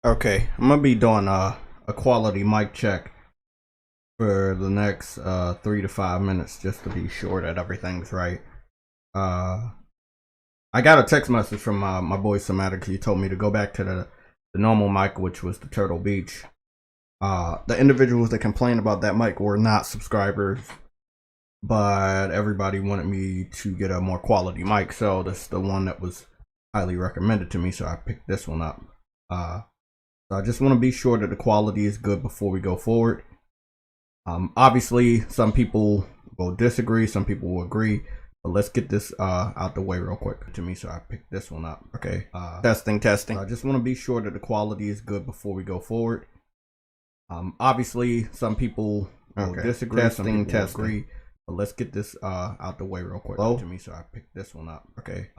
Okay, I'm gonna be doing a quality mic check for the next 3 to 5 minutes just to be sure that everything's right. Uh, I got a text message from my boy Somatic. He told me to go back to the normal mic, which was the Turtle Beach. The individuals that complained about that mic were not subscribers, but everybody wanted me to get a more quality mic, so that's the one that was highly recommended to me. So I picked this one up. So I just want to be sure that the quality is good before we go forward. Obviously, some people will disagree, some people will agree, but let's get this out the way real quick to me. So I picked this one up. Okay, testing. I just want to be sure that the quality is good before we go forward. Obviously, some people will disagree, some people will agree, but let's get this out the way real quick to me. So I picked this one up. Okay,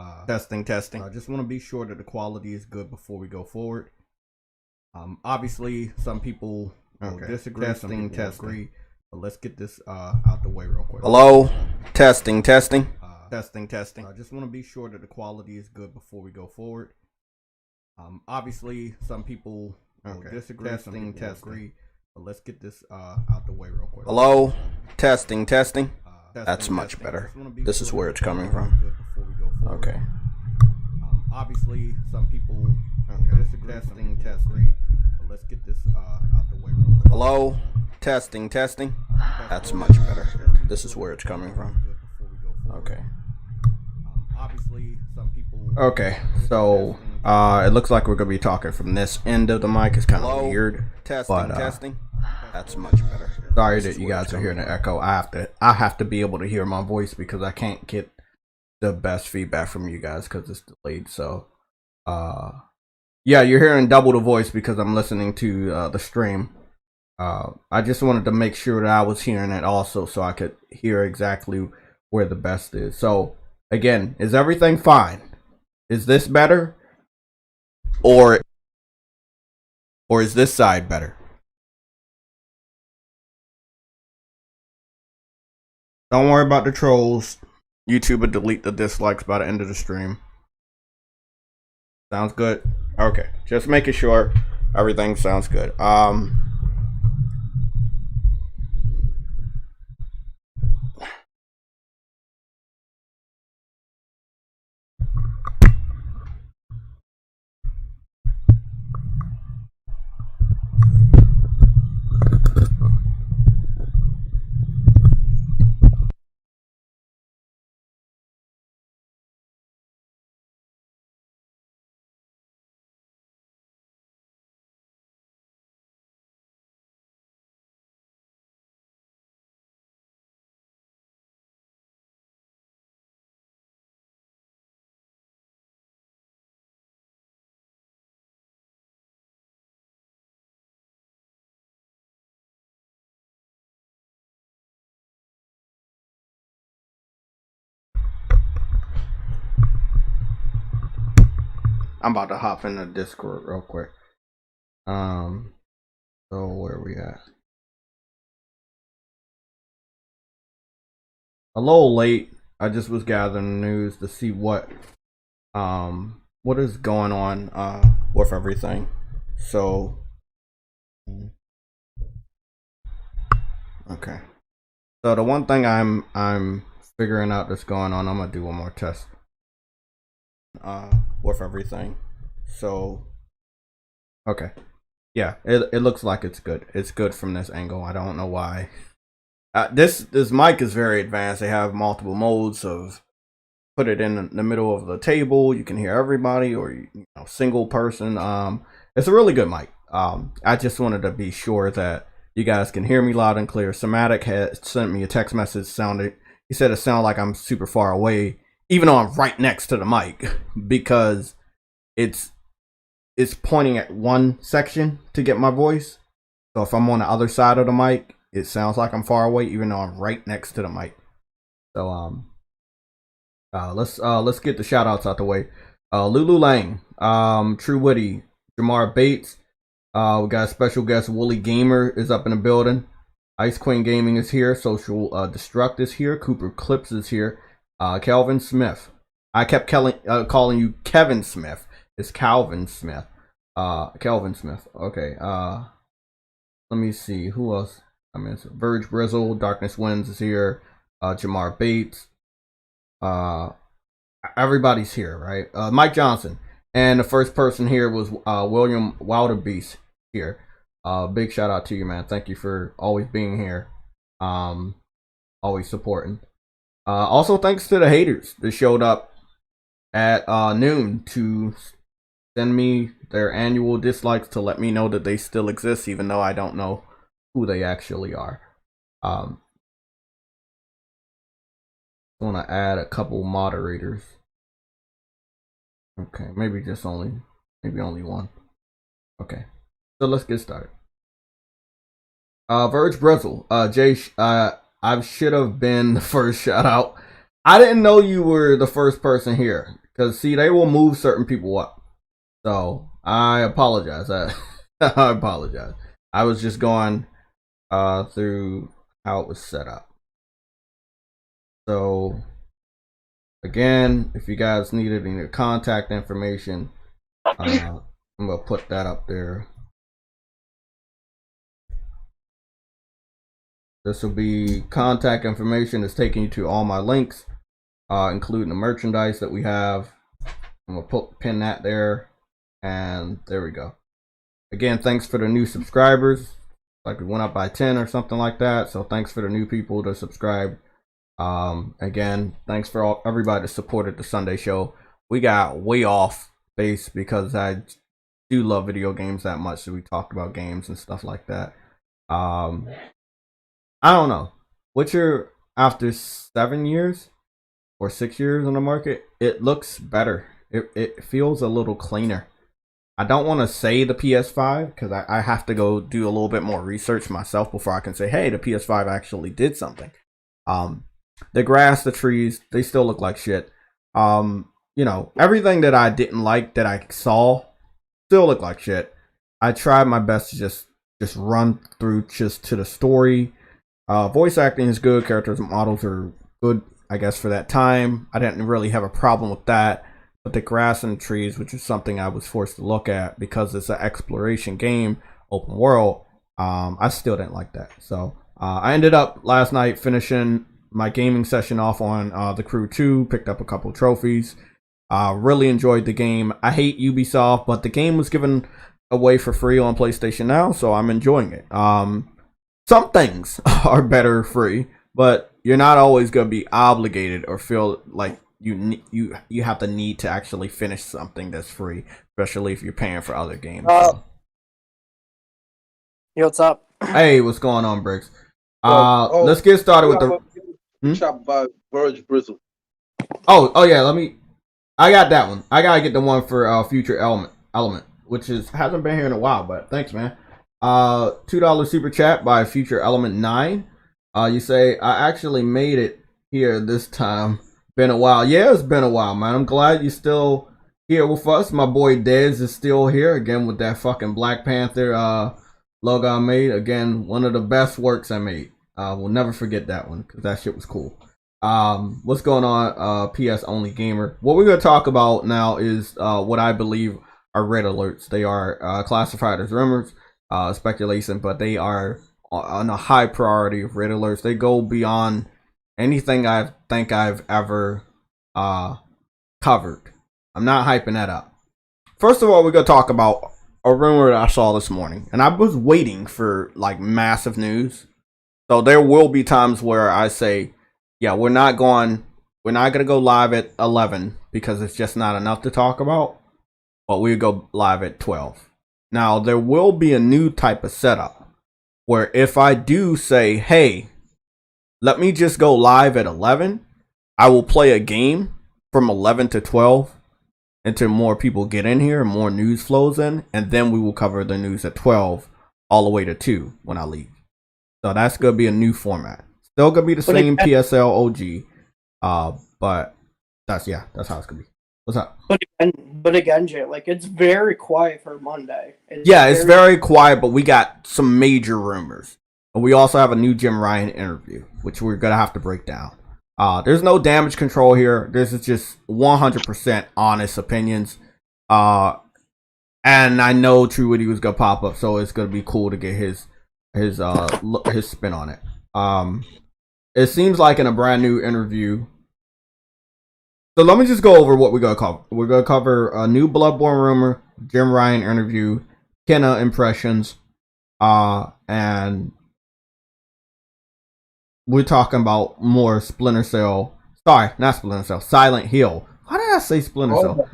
testing. I just want to be sure that the quality is good before we go forward. Obviously, some people will disagree, some people will agree, but let's get this out the way real quick. Hello, testing. Testing. I just want to be sure that the quality is good before we go forward. Obviously, some people will disagree, some people will agree, but let's get this out the way real quick. Hello, testing. That's much better. This is where it's coming from. Okay. Obviously, some people will disagree, some people will agree, but let's get this out the way real quick. Hello, testing. That's much better. This is where it's coming from. Okay. Obviously, some people. Okay, so it looks like we're gonna be talking from this end of the mic. It's kind of weird. Testing. That's much better. Sorry that you guys are hearing the echo. I have to be able to hear my voice because I can't get the best feedback from you guys because it's delayed. So, yeah, you're hearing double the voice because I'm listening to the stream. I just wanted to make sure that I was hearing it also so I could hear exactly where the best is. So again, is everything fine? Is this better? Or is this side better? Don't worry about the trolls. YouTube will delete the dislikes by the end of the stream. Sounds good? Okay, just making sure everything sounds good. I'm about to hop in the Discord real quick. So where are we at? A little late. I just was gathering news to see what is going on with everything. So okay. So the one thing I'm figuring out that's going on, I'm gonna do one more test with everything. So okay. Yeah, it looks like it's good. It's good from this angle. I don't know why. This mic is very advanced. They have multiple modes of put it in the middle of the table. You can hear everybody, or single person. It's a really good mic. I just wanted to be sure that you guys can hear me loud and clear. Somatic had sent me a text message. He said it sounded like I'm super far away, even though I'm right next to the mic, because it's pointing at one section to get my voice. So if I'm on the other side of the mic, it sounds like I'm far away, even though I'm right next to the mic. So let's get the shout outs out the way. Lulu Lang, True Witty, Jamar Bates, we got a special guest, Wooly Gamer is up in the building. Ice Queen Gaming is here, Social Destruct is here, Cooper Clips is here, Calvin Smith. I kept calling you Kevin Smith. It's Calvin Smith. Kelvin Smith. Okay. Let me see who else. I mean, Verge Brizzle, Darkness Winds is here. Jamar Bates. Everybody's here, right? Mike Johnson, and the first person here was William Wilderbeest here. Big shout out to you, man. Thank you for always being here. Always supporting. Also, thanks to the haters that showed up at noon to send me their annual dislikes to let me know that they still exist, even though I don't know who they actually are. I want to add a couple moderators. Okay, maybe only one. Okay, so let's get started. Verge Brezel, Jay, I should have been the first shout out. I didn't know you were the first person here, because see, they will move certain people up. So I apologize. I apologize. I was just going through how it was set up. So again, if you guys needed any contact information, I'm gonna put that up there. This will be contact information that's taking you to all my links, including the merchandise that we have. I'm gonna pin that there, and there we go. Again, thanks for the new subscribers. Like we went up by 10 or something like that. So thanks for the new people that subscribed. Again, thanks for everybody that supported the Sunday show. We got way off base because I do love video games that much, so we talked about games and stuff like that. I don't know. Witcher, after 7 years or 6 years on the market, it looks better. It feels a little cleaner. I don't want to say the PS5 because I have to go do a little bit more research myself before I can say, hey, the PS5 actually did something. The grass, the trees, they still look like shit. You know, everything that I didn't like that I saw still look like shit. I tried my best to just run through just to the story. Voice acting is good. Characters and models are good, I guess, for that time. I didn't really have a problem with that. But the grass and the trees, which is something I was forced to look at because it's an exploration game, open world, I still didn't like that. So I ended up last night finishing my gaming session off on The Crew 2, picked up a couple trophies. Really enjoyed the game. I hate Ubisoft, but the game was given away for free on PlayStation Now, so I'm enjoying it. Some things are better free, but you're not always going to be obligated or feel like you have the need to actually finish something that's free, especially if you're paying for other games. Yo, what's up? Hey, what's going on, Briggs? Let's get started with the shot by Verge Brizzle. Oh yeah, I got that one. I gotta get the one for Future Element, which hasn't been here in a while, but thanks, man. $2 super chat by Future Element 9. You say I actually made it here this time. Been a while. Yeah, it's been a while, man. I'm glad you're still here with us. My boy Dez is still here again with that fucking Black Panther logo I made. Again, one of the best works I made. We'll never forget that one because that shit was cool. What's going on, PS Only Gamer? What we're going to talk about now is what I believe are red alerts. They are classified as rumors, speculation, but they are on a high priority of red alerts. They go beyond anything I think I've ever covered. I'm not hyping that up. First of all, we're going to talk about a rumor that I saw this morning. And I was waiting for like massive news. So there will be times where I say, yeah, we're not going to go live at 11 because it's just not enough to talk about. But we'll go live at 12. Now, there will be a new type of setup where if I do say, hey, let me just go live at 11, I will play a game from 11 to 12 until more people get in here and more news flows in, and then we will cover the news at 12 all the way to 2 when I leave. So that's going to be a new format. Still going to be the same PSL OG, but that's how it's going to be. What's up? But again, Jay, like, it's very quiet for Monday. It's very quiet, but we got some major rumors. And we also have a new Jim Ryan interview, which we're going to have to break down. There's no damage control here. This is just 100% honest opinions. and I know True Witty was gonna pop up, so it's gonna be cool to get his spin on it. It seems like in a brand new interview. So let me just go over what we're gonna cover. We're gonna cover a new Bloodborne rumor, Jim Ryan interview, Kenna impressions, and we're talking about more Splinter Cell. Sorry, not Splinter Cell. Silent Hill. Why did I say Splinter Cell?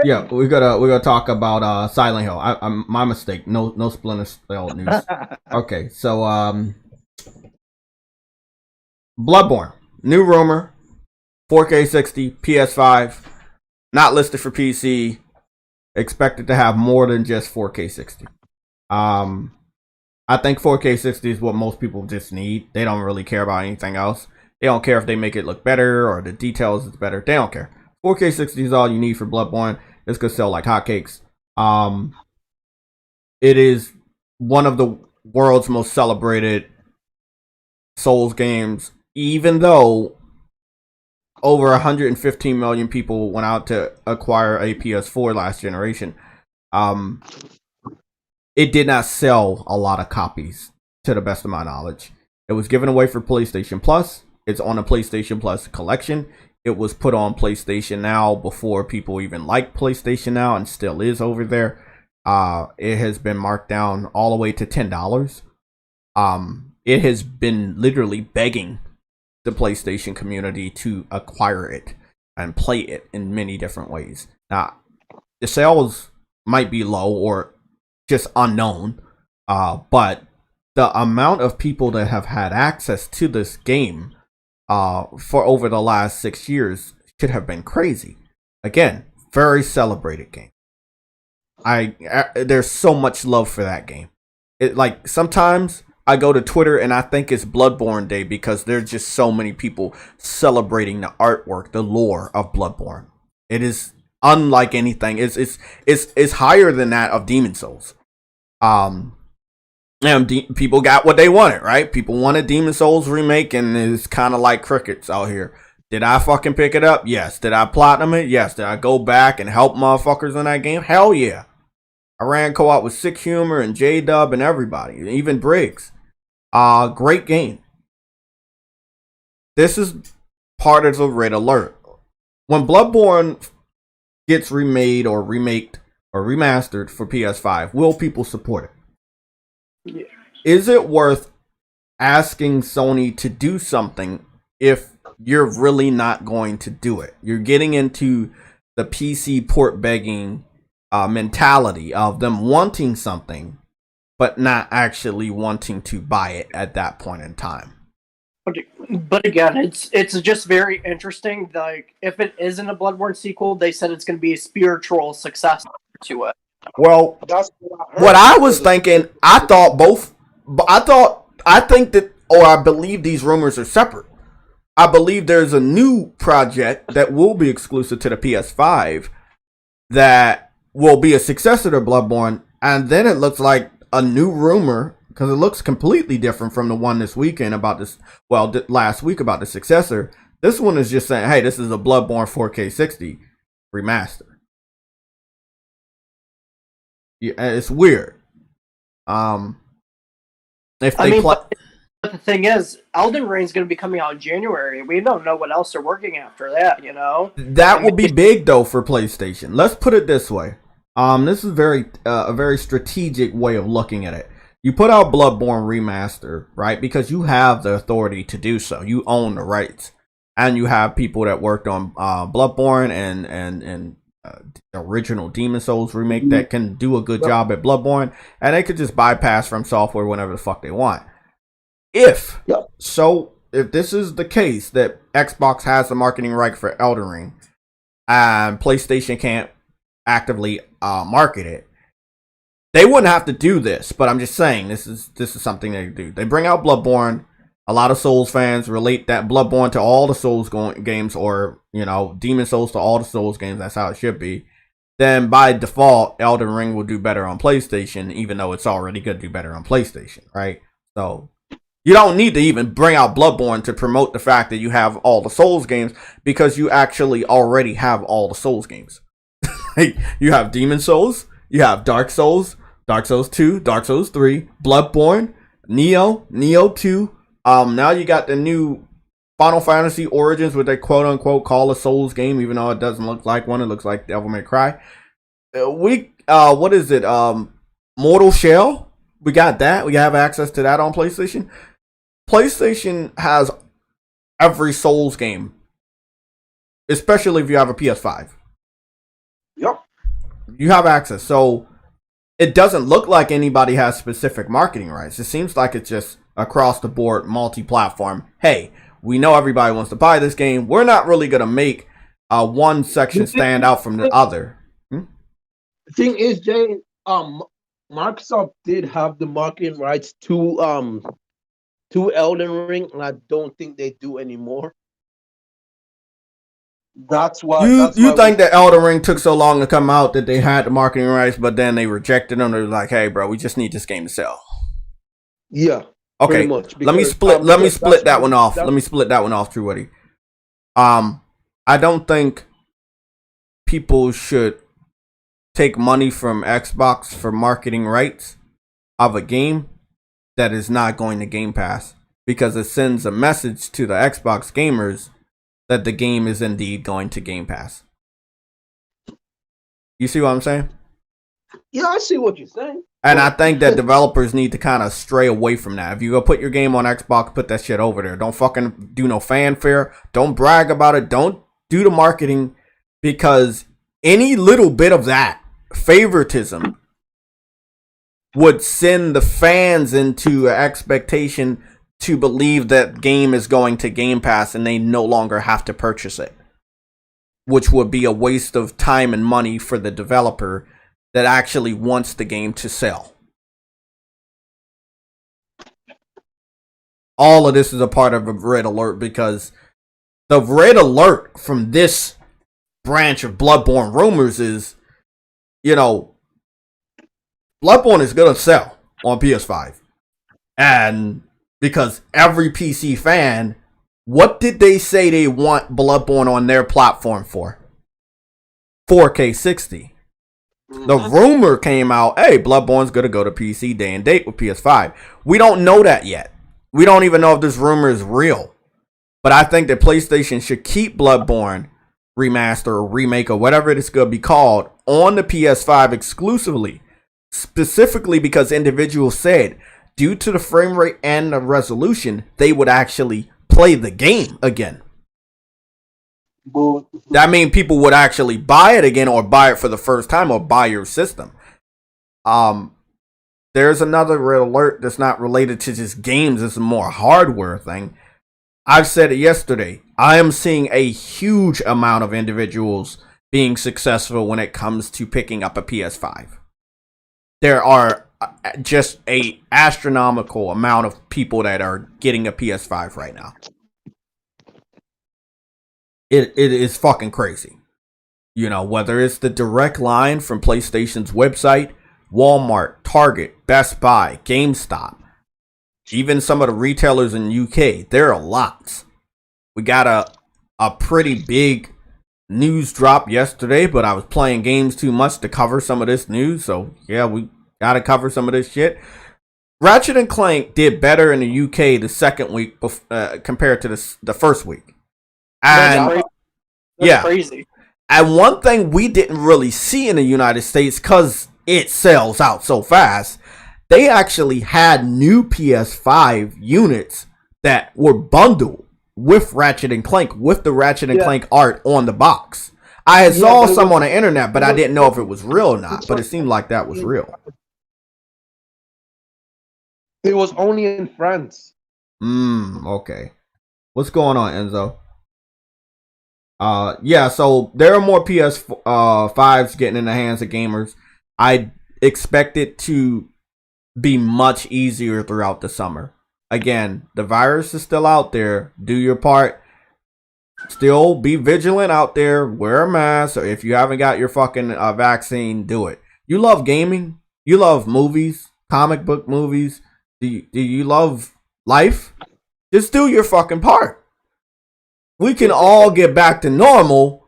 Yeah, we're gonna talk about Silent Hill. I'm my mistake. No Splinter Cell news. Okay, so Bloodborne, new rumor, 4K 60, PS5, not listed for PC. Expected to have more than just 4K 60. I think 4K 60 is what most people just need. They don't really care about anything else. They don't care if they make it look better or the details is better. They don't care. 4K 60 is all you need for Bloodborne. It's gonna sell like hotcakes. It is one of the world's most celebrated Souls games, even though over 115 million people went out to acquire a PS4 last generation. It did not sell a lot of copies, to the best of my knowledge. It was given away for PlayStation Plus. It's on the PlayStation Plus collection. It was put on PlayStation Now before people even liked PlayStation Now, and still is over there. It has been marked down all the way to $10. It has been literally begging the PlayStation community to acquire it and play it in many different ways. Now, the sales might be low or just unknown, but the amount of people that have had access to this game for over the last 6 years should have been crazy. Again, very celebrated game. There's so much love for that game. It, like, sometimes I go to Twitter and I think it's Bloodborne Day because there's just so many people celebrating the artwork, the lore of Bloodborne. It is unlike anything. It's higher than that of Demon Souls. And people got what they wanted, right? People wanted Demon Souls remake, and it's kind of like crickets out here. Did I fucking pick it up? Yes. Did I platinum it? Yes. Did I go back and help motherfuckers in that game? Hell yeah. I ran co-op with Sick Humor and J-Dub and everybody, even Briggs. Great game. This is part of the red alert. When Bloodborne gets remade or remaked or remastered for PS5, will people support it? Yeah. Is it worth asking Sony to do something if you're really not going to do it? You're getting into the PC port begging mentality of them wanting something but not actually wanting to buy it at that point in time. But again, it's just very interesting. Like, if it isn't a Bloodborne sequel, they said it's going to be a spiritual successor to it. Well, that's what I was thinking. I believe these rumors are separate. I believe there's a new project that will be exclusive to the PS5 that will be a successor to Bloodborne, and then it looks like a new rumor, because it looks completely different from the one this weekend about this, last week about the successor. This one is just saying, hey, this is a Bloodborne 4K 60 remaster. Yeah, it's weird. If they but the thing is, Elden Ring's going to be coming out in January. We don't know what else they're working after that, you know? That will be big, though, for PlayStation. Let's put it this way. This is a very strategic way of looking at it. You put out Bloodborne Remaster, right? Because you have the authority to do so. You own the rights. And you have people that worked on Bloodborne and the original Demon Souls remake that can do a good job at Bloodborne. And they could just bypass From Software whenever the fuck they want. If this is the case that Xbox has the marketing right for Elden Ring and PlayStation can't actively market it, they wouldn't have to do this. But I'm just saying this is something they do. They bring out Bloodborne. A lot of Souls fans relate that Bloodborne to all the Souls games, or Demon Souls to all the Souls games. That's how it should be. Then by default, Elden Ring will do better on PlayStation, even though it's already going to do better on PlayStation, right? So you don't need to even bring out Bloodborne to promote the fact that you have all the Souls games, because you actually already have all the Souls games. Like, you have Demon Souls, you have Dark Souls, Dark Souls 2, Dark Souls 3, Bloodborne, Neo 2. Now you got the new Final Fantasy Origins, what they quote unquote call a Souls game, even though it doesn't look like one. It looks like Devil May Cry. What is it? Mortal Shell. We got that. We have access to that on PlayStation. PlayStation has every Souls game, especially if you have a PS5. Yep. You have access. So it doesn't look like anybody has specific marketing rights. It seems like it's just across the board, multi-platform. Hey, we know everybody wants to buy this game. We're not really going to make one section stand out from the other. The thing is, Jay, Microsoft did have the marketing rights to Elden Ring, and I don't think they do anymore. That's why. You think that Elden Ring took so long to come out that they had the marketing rights, but then they rejected them? They're like, "Hey, bro, we just need this game to sell." Yeah. Okay. Much, because, let me split that one off. Let me split that one off, True Woody. I don't think people should take money from Xbox for marketing rights of a game that is not going to Game Pass, because it sends a message to the Xbox gamers that the game is indeed going to Game Pass. You see what I'm saying? Yeah, I see what you're saying. And I think that developers need to kind of stray away from that. If you go put your game on Xbox, put that shit over there. Don't fucking do no fanfare. Don't brag about it. Don't do the marketing, because any little bit of that favoritism would send the fans into an expectation to believe that game is going to Game Pass and they no longer have to purchase it, which would be a waste of time and money for the developer that actually wants the game to sell. All of this is a part of a red alert, because the red alert from this branch of Bloodborne rumors is, Bloodborne is going to sell on PS5. And because every PC fan, what did they say they want Bloodborne on their platform for? 4K 60. The rumor came out, hey, Bloodborne's going to go to PC day and date with PS5. We don't know that yet. We don't even know if this rumor is real. But I think that PlayStation should keep Bloodborne remaster or remake or whatever it's going to be called on the PS5 exclusively. Specifically because individuals said, due to the frame rate and the resolution, they would actually play the game again. That means people would actually buy it again, or buy it for the first time, or buy your system. There's another red alert that's not related to just games. It's a more hardware thing. I've said it yesterday. I am seeing a huge amount of individuals being successful when it comes to picking up a PS5. There are just a astronomical amount of people that are getting a PS5 right now. It is fucking crazy. Whether it's the direct line from PlayStation's website, Walmart, Target, Best Buy, GameStop, even some of the retailers in UK, there are lots. We got a pretty big news drop yesterday, but I was playing games too much to cover some of this news, so yeah, we gotta cover some of this shit. Ratchet & Clank did better in the UK the second week compared to the first week. And That's crazy. And one thing we didn't really see in the United States, because it sells out so fast, they actually had new PS5 units that were bundled with Ratchet & Clank, with the Ratchet & Clank art on the box. I had saw some on the internet, but I didn't know if it was real or not, but it seemed like that was real. It was only in France. Okay. What's going on, Enzo? Yeah, so there are more PS5s getting in the hands of gamers. I expect it to be much easier throughout the summer. Again, the virus is still out there. Do your part. Still be vigilant out there. Wear a mask. Or if you haven't got your fucking vaccine, do it. You love gaming. You love movies, comic book movies. Do you love life? Just do your fucking part. We can all get back to normal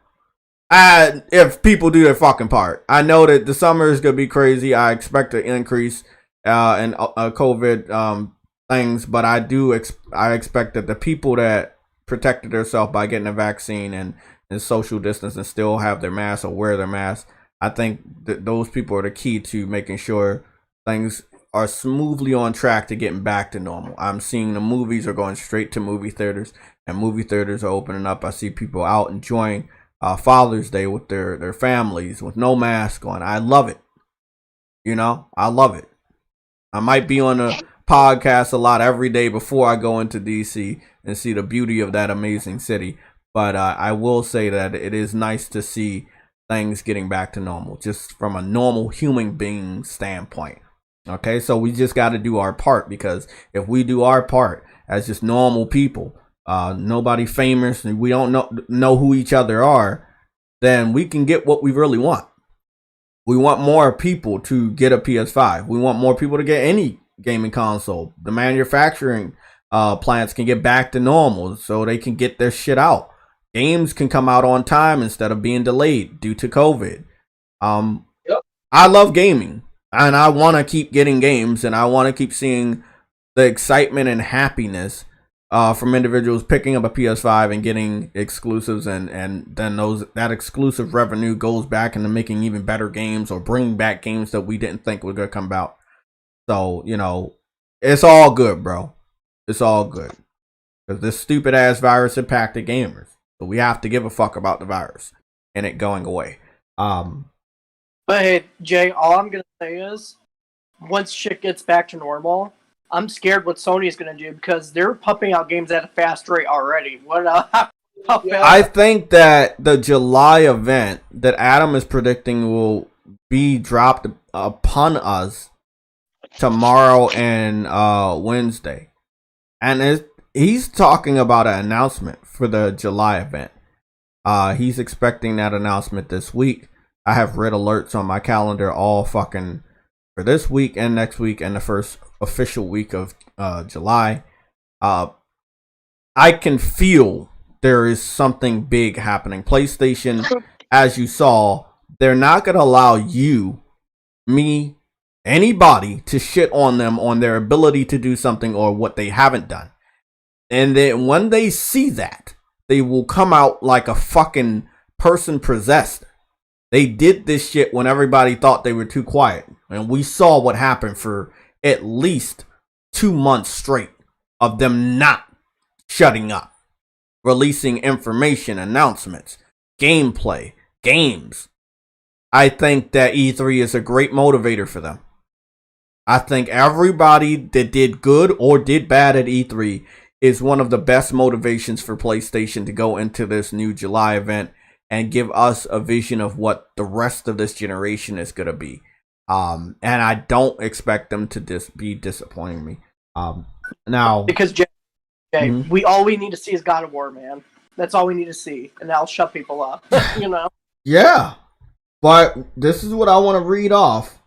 if people do their fucking part. I know that the summer is gonna be crazy. I expect an increase in COVID things, but I expect that the people that protected themselves by getting a vaccine and social distance and still have their mask or wear their mask, I think that those people are the key to making sure things are smoothly on track to getting back to normal. I'm seeing the movies are going straight to movie theaters, and movie theaters are opening up. I see people out enjoying Father's Day with their families with no mask on. I love it. I love it. I might be on a podcast a lot every day before I go into DC and see the beauty of that amazing city. But I will say that it is nice to see things getting back to normal, just from a normal human being standpoint. Okay, so we just got to do our part, because if we do our part as just normal people, nobody famous, and we don't know who each other are, then we can get what we really want. We want more people to get a PS5. We want more people to get any gaming console. The manufacturing plants can get back to normal so they can get their shit out. Games can come out on time instead of being delayed due to COVID. Yep. I love gaming, and I want to keep getting games, and I want to keep seeing the excitement and happiness from individuals picking up a PS5 and getting exclusives, and then that exclusive revenue goes back into making even better games or bringing back games that we didn't think were going to come out. So, it's all good, bro. It's all good. Because this stupid ass virus impacted gamers. So we have to give a fuck about the virus and it going away. But hey, Jay, all I'm going to say is, once shit gets back to normal, I'm scared what Sony is going to do, because they're pumping out games at a fast rate already. I think that the July event that Adam is predicting will be dropped upon us tomorrow and Wednesday. And he's talking about an announcement for the July event. He's expecting that announcement this week. I have red alerts on my calendar all fucking for this week and next week and the first official week of July. I can feel there is something big happening. PlayStation, as you saw, they're not going to allow you, me, anybody to shit on them on their ability to do something or what they haven't done. And then when they see that, they will come out like a fucking person possessed. They did this shit when everybody thought they were too quiet. And we saw what happened for at least 2 months straight of them not shutting up, releasing information, announcements, gameplay, games. I think that E3 is a great motivator for them. I think everybody that did good or did bad at E3 is one of the best motivations for PlayStation to go into this new July event and give us a vision of what the rest of this generation is going to be. And I don't expect them to be disappointing me. Now, because Jay, all we need to see is God of War, man. That's all we need to see, and that'll shut people up. Yeah, but this is what I want to read off.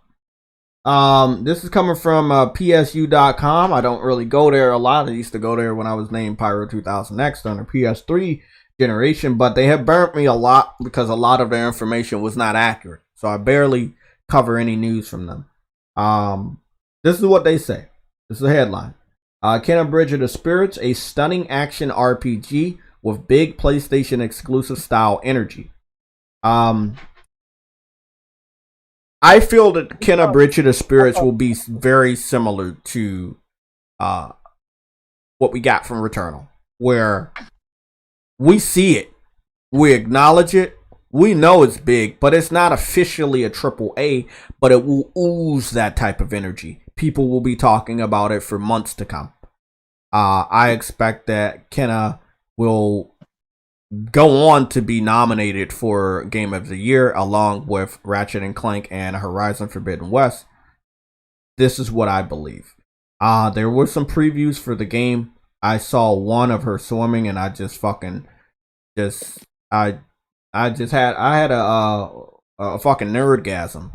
This is coming from PSU.com. I don't really go there a lot. I used to go there when I was named Pyro 2000X on the PS3 generation, but they have burnt me a lot because a lot of their information was not accurate. So I barely cover any news from them. This is what they say. This is the headline. Kena Bridge of the Spirits, a stunning action RPG with big PlayStation exclusive style energy. I feel that Kena Bridge of the Spirits will be very similar to what we got from Returnal, where we see it, we acknowledge it, we know it's big, but it's not officially a AAA, but it will ooze that type of energy. People will be talking about it for months to come. I expect that Kena will go on to be nominated for Game of the Year along with Ratchet and Clank and Horizon Forbidden West. This is what I believe. There were some previews for the game. I saw one of her swimming and I just fucking I had a fucking nerdgasm,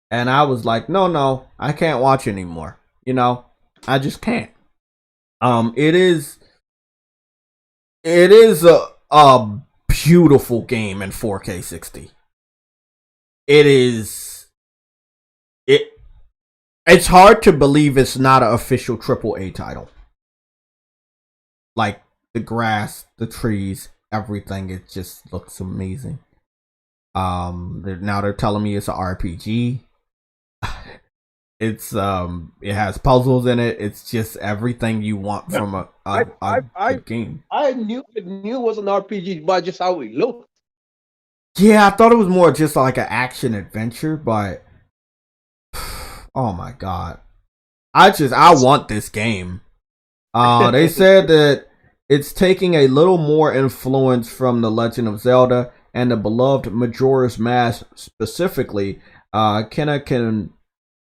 and I was like, no, I can't watch anymore. I just can't. It is a beautiful game in 4K 60. It's hard to believe it's not an official AAA title. Like the grass, the trees, everything, it just looks amazing. Now they're telling me it's an RPG. It's it has puzzles in it. It's just everything you want from a game. I knew it was an RPG by just how it looked. Yeah, I thought it was more just like an action adventure, but oh my god, I want this game. They said that it's taking a little more influence from The Legend of Zelda and the beloved Majora's Mask specifically. Kena can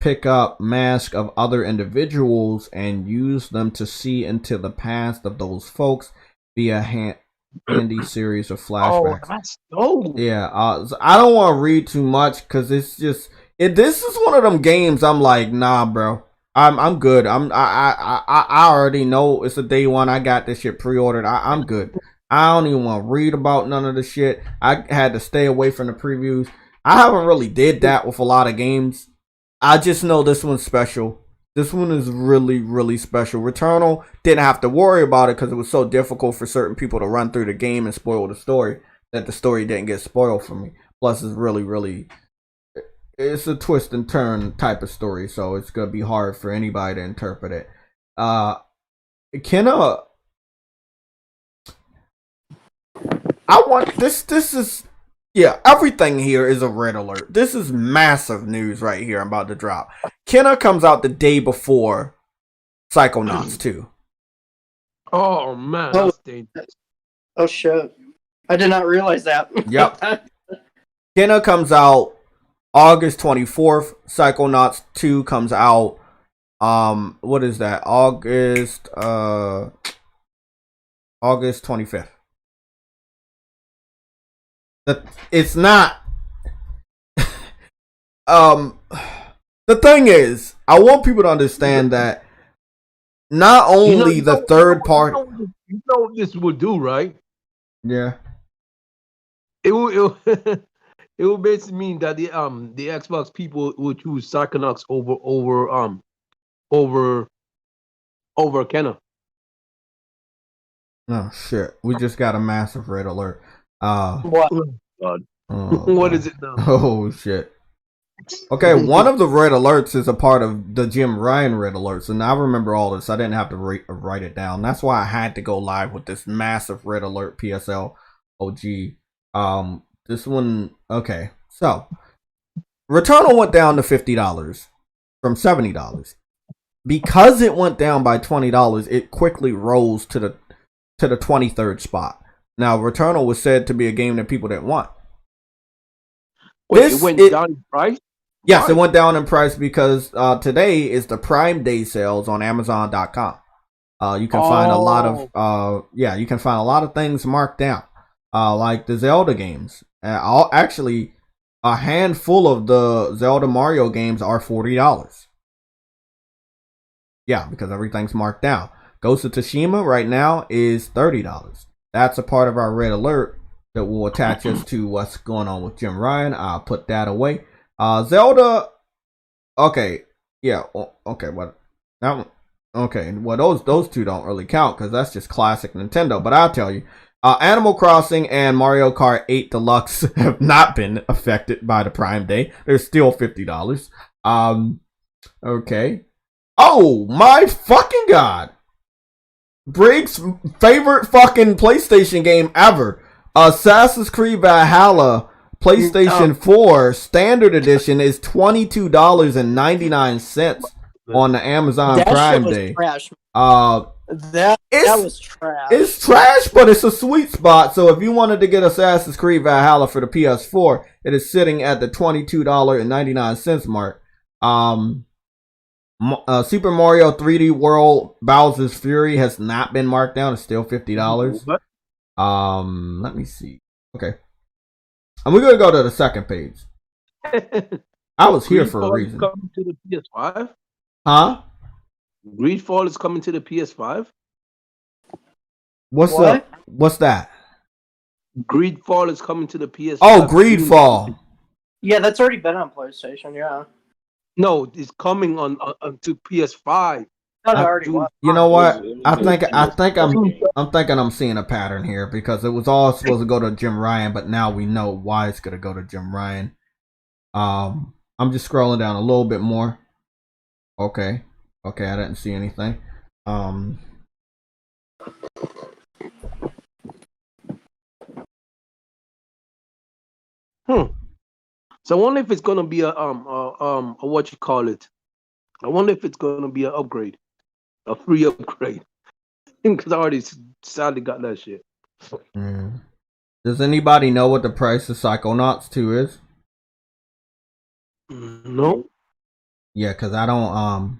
pick up masks of other individuals and use them to see into the past of those folks via handy series of flashbacks. Oh, that's dope. Yeah, I don't want to read too much because it's just this is one of them games I'm like, nah, bro. I'm good. I already know it's a day one. I got this shit pre-ordered. I'm good. I don't even want to read about none of the shit. I had to stay away from the previews. I haven't really did that with a lot of games. I just know this one's special. This one is really, really special. Returnal didn't have to worry about it because it was so difficult for certain people to run through the game and spoil the story that the story didn't get spoiled for me. Plus, it's really, really... It's a twist and turn type of story, so it's gonna be hard for anybody to interpret it. Kenna, I want this. This is everything here is a red alert. This is massive news right here. I'm about to drop. Kenna comes out the day before Psychonauts 2. Oh man, that's dangerous. Oh shit! I did not realize that. Yep. Kenna comes out August 24th. Psychonauts 2 comes out what is that? August 25th. It's not the thing is, I want people to understand that not only the third part, you know what this would do, right? Yeah. It will it will basically mean that the Xbox people will choose Psychonauts over Kenna. Oh shit. We just got a massive red alert. What? God. Oh, What is it now? Oh shit. Okay, one of the red alerts is a part of the Jim Ryan red alerts, and I remember all this. I didn't have to write it down. That's why I had to go live with this massive red alert PSL OG. This one, okay. So, Returnal went down to $50 from $70. Because it went down by $20, it quickly rose to the 23rd spot. Now, Returnal was said to be a game that people didn't want. Wait, it went down in price? Yes, it went down in price because today is the Prime Day sales on Amazon.com. You can find a lot of you can find a lot of things marked down, like the Zelda games. Actually, a handful of the Zelda Mario games are $40. Yeah, because everything's marked down. Ghost of Tsushima right now is $30. That's a part of our red alert that will attach us to what's going on with Jim Ryan. I'll put that away. Zelda, okay, yeah, okay, what that one? Okay, well those two don't really count because that's just classic Nintendo. But I'll tell you, Animal Crossing and Mario Kart 8 Deluxe have not been affected by the Prime Day. They're still $50. Okay. Oh my fucking god! Briggs' favorite fucking PlayStation game ever, Assassin's Creed Valhalla. PlayStation 4 Standard Edition is $22.99 on the Amazon Prime Day. Trash. That was trash. It's trash, but it's a sweet spot. So if you wanted to get Assassin's Creed Valhalla for the PS4, it is sitting at the $22.99 mark. Super Mario 3D World Bowser's Fury has not been marked down. It's still $50. Let me see. Okay. And we're going to go to the second page. I was here for a reason. Coming to the PS5? Huh? Greedfall is coming to the PS5? What's that? Greedfall is coming to the PS5. Oh, Greedfall. Yeah, that's already been on PlayStation. Yeah. No, it's coming on to PS5. No, it already was. You know what? I'm thinking I'm seeing a pattern here because it was all supposed to go to Jim Ryan, but now we know why it's gonna go to Jim Ryan. I'm just scrolling down a little bit more. Okay, I didn't see anything. So I wonder if it's gonna be a what you call it? I wonder if it's gonna be an upgrade, a free upgrade. Because I already sadly got that shit. Does anybody know what the price of Psychonauts 2 is? No. Yeah, because I don't.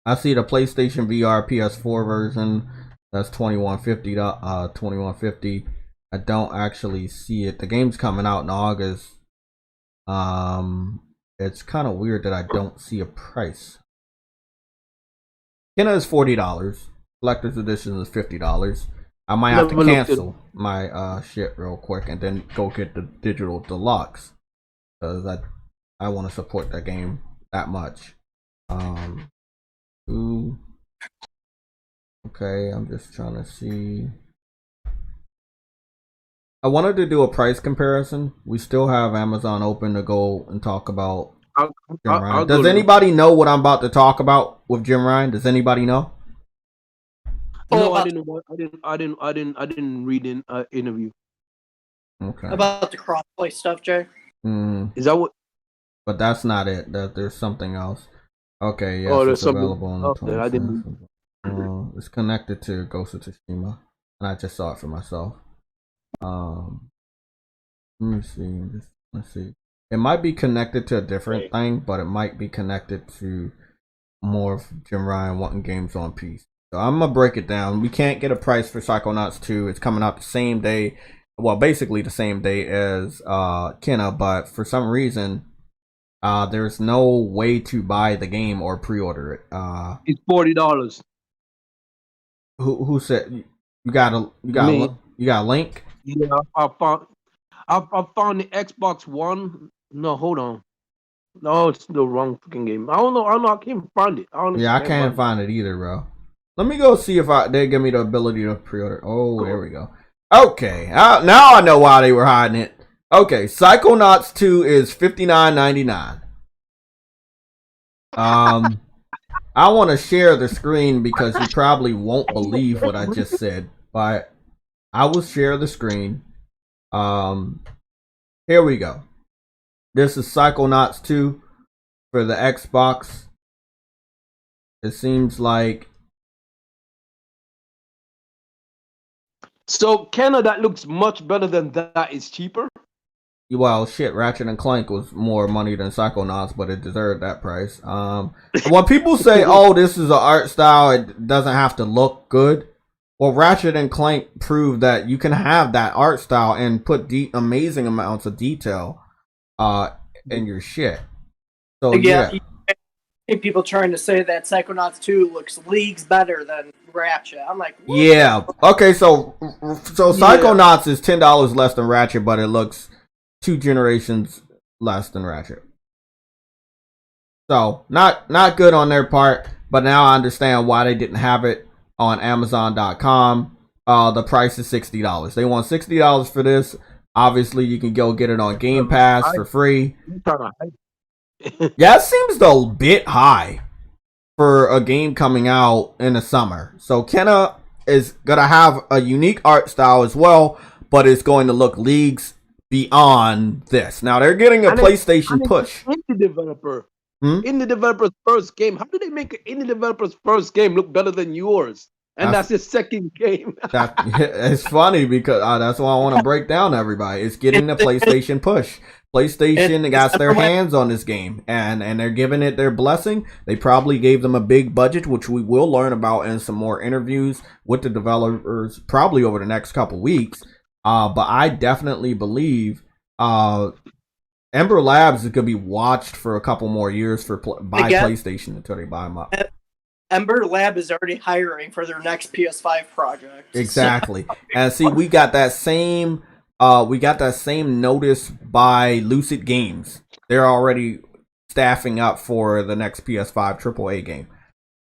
I see the PlayStation VR PS4 version. That's $21.50. $21.50. I don't actually see it. The game's coming out in August. It's kind of weird that I don't see a price. Kenna is $40. Collector's edition is $50. I might have to cancel my shit real quick and then go get the digital deluxe because I want to support that game that much. Ooh. Okay, I'm just trying to see. I wanted to do a price comparison. We still have Amazon open to go and talk about Jim Ryan. Does anybody know what I'm about to talk about with Jim Ryan? Does anybody know? No, I didn't read an interview. Okay. About the crossplay stuff, Jay. Is that what? But that's not it. There's something else. Okay, yes, there's it's available on the 27th. I didn't. It's connected to Ghost of Tsushima, and I just saw it for myself. Let me see. Let's see. It might be connected to a different thing, but it might be connected to more of Jim Ryan wanting games on PC. So I'm gonna break it down. We can't get a price for Psychonauts 2. It's coming out the same day. Well, basically the same day as Kenna, but for some reason, there's no way to buy the game or pre-order it. It's $40. Who said you got a link? Yeah, I found the Xbox One. No, hold on. No, it's the wrong fucking game. I don't know. I can't find it. I can't find it either, bro. Let me go see if they give me the ability to pre-order. Oh, there we go. Okay, now I know why they were hiding it. Okay, Psychonauts 2 is $59.99. I want to share the screen because you probably won't believe what I just said, but I will share the screen. Here we go. This is Psychonauts 2 for the Xbox. It seems like. So, Kenna, that looks much better than that. It's cheaper. Well, shit, Ratchet and Clank was more money than Psychonauts, but it deserved that price. When people say, oh, this is an art style, it doesn't have to look good. Well, Ratchet and Clank proved that you can have that art style and put amazing amounts of detail in your shit. So, yeah. I think people trying to say that Psychonauts 2 looks leagues better than Ratchet. I'm like, what? Yeah. Okay, so Psychonauts is $10 less than Ratchet, but it looks 2 generations less than Ratchet. So not good on their part, but now I understand why they didn't have it on Amazon.com. The price is $60. They want $60 for this. Obviously, you can go get it on Game Pass for free. Yeah, it seems a bit high for a game coming out in the summer. So Kenna is gonna have a unique art style as well, but it's going to look leagues beyond this. Now they're getting a PlayStation push. Indie developer. Indie developer's first game. How do they make an indie developer's first game look better than yours? And that's his second game. It's funny because that's why I want to break down everybody. It's getting the PlayStation push. PlayStation got their hands on this game, and they're giving it their blessing. They probably gave them a big budget, which we will learn about in some more interviews with the developers probably over the next couple weeks. But I definitely believe Ember Labs is going to be watched for a couple more years by PlayStation until they buy them up. Ember Lab is already hiring for their next PS5 project. Exactly. And see, we got that same we got that same notice by Lucid Games. They're already staffing up for the next PS5 AAA game.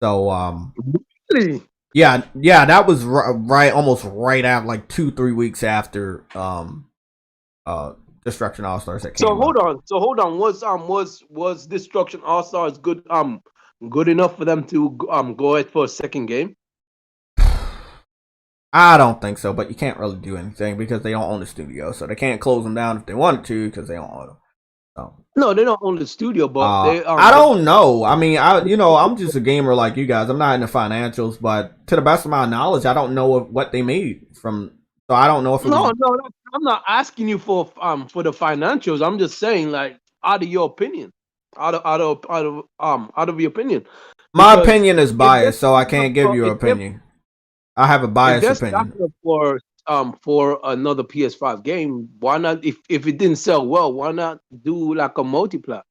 So Really? yeah, that was right, almost right after, like 2-3 weeks after Destruction All Stars that came. So hold on. Was Destruction All Stars good good enough for them to go ahead for a second game? I don't think so, but you can't really do anything because they don't own the studio, so they can't close them down if they wanted to because they don't own them. So. No, they don't own the studio, but they. I don't know. I mean, I'm just a gamer like you guys. I'm not in the financials, but to the best of my knowledge, I don't know what they made from. So I don't know if. No, I'm not asking you for the financials. I'm just saying, like, out of your opinion, out of your opinion. My opinion is biased, so I can't give you an opinion. I have a biased opinion. For another PS5 game, why not? If it didn't sell well, why not do like a multiplayer?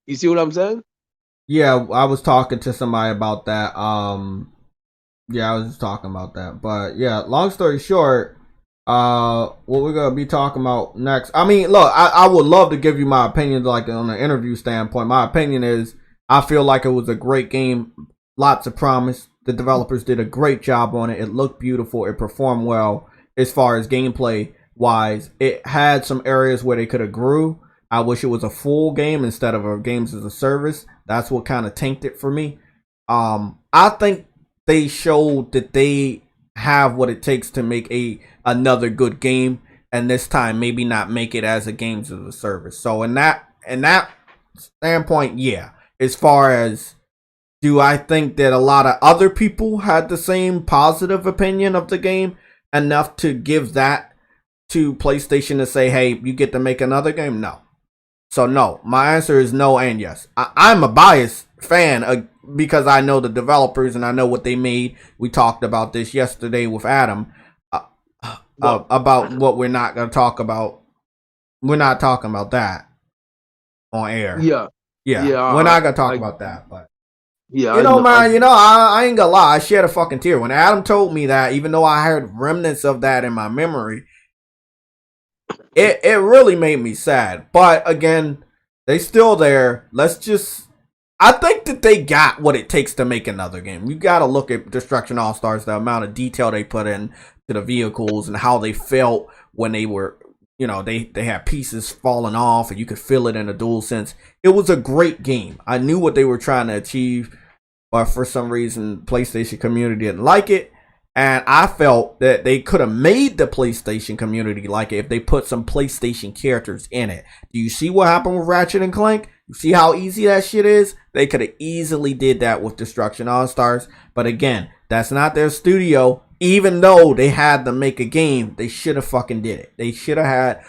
You see what I'm saying? Yeah, I was talking to somebody about that. Yeah, I was just talking about that. But yeah, long story short, what we're gonna be talking about next. I mean, look, I would love to give you my opinion, like on an interview standpoint. My opinion is, I feel like it was a great game, lots of promise. The developers did a great job on it. It looked beautiful. It performed well as far as gameplay wise. It had some areas where they could have grew. I wish it was a full game instead of a games as a service. That's what kind of tanked it for me. I think they showed that they have what it takes to make another good game, and this time maybe not make it as a games as a service. So in that standpoint, yeah. As far as, do I think that a lot of other people had the same positive opinion of the game enough to give that to PlayStation to say, hey, you get to make another game? No. So no, my answer is no and yes. I'm a biased fan because I know the developers and I know what they made. We talked about this yesterday with Adam about what we're not going to talk about. We're not talking about that on air. Yeah. We're not going to talk about that, but. Yeah, I ain't gonna lie. I shed a fucking tear when Adam told me that. Even though I heard remnants of that in my memory, it really made me sad. But again, they still there. I think that they got what it takes to make another game. You got to look at Destruction All Stars, the amount of detail they put in to the vehicles and how they felt when they were. They had pieces falling off and you could feel it in a DualSense. It was a great game. I knew what they were trying to achieve, but for some reason, PlayStation community didn't like it. And I felt that they could have made the PlayStation community like it if they put some PlayStation characters in it. Do you see what happened with Ratchet and Clank? You see how easy that shit is? They could have easily did that with Destruction All Stars. But again, that's not their studio. Even though they had to make a game, they should have fucking did it. They should have had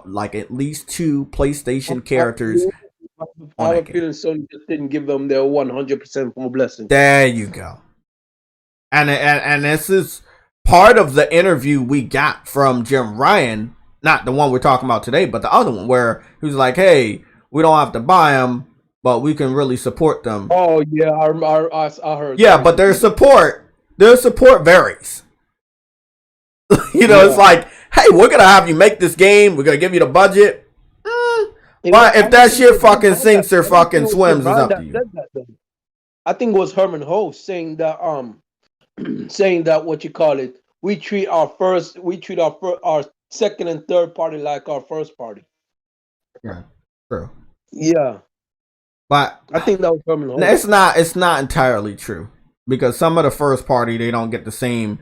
like at least 2 PlayStation characters. I have a feeling Sony just didn't give them their 100% full blessing. There you go. And this is part of the interview we got from Jim Ryan, not the one we're talking about today, but the other one where he was like, "Hey, we don't have to buy them, but we can really support them." Oh yeah, I heard. Yeah, but their support varies. It's like, hey, we're gonna have you make this game. We're gonna give you the budget. But if that shit fucking sinks or fucking swims, it's up to you. I think it was Herman Ho saying that what you call it, we treat our second and third party like our first party. Yeah, true. Yeah, but I think that was Herman Ho. It's not entirely true because some of the first party, they don't get the same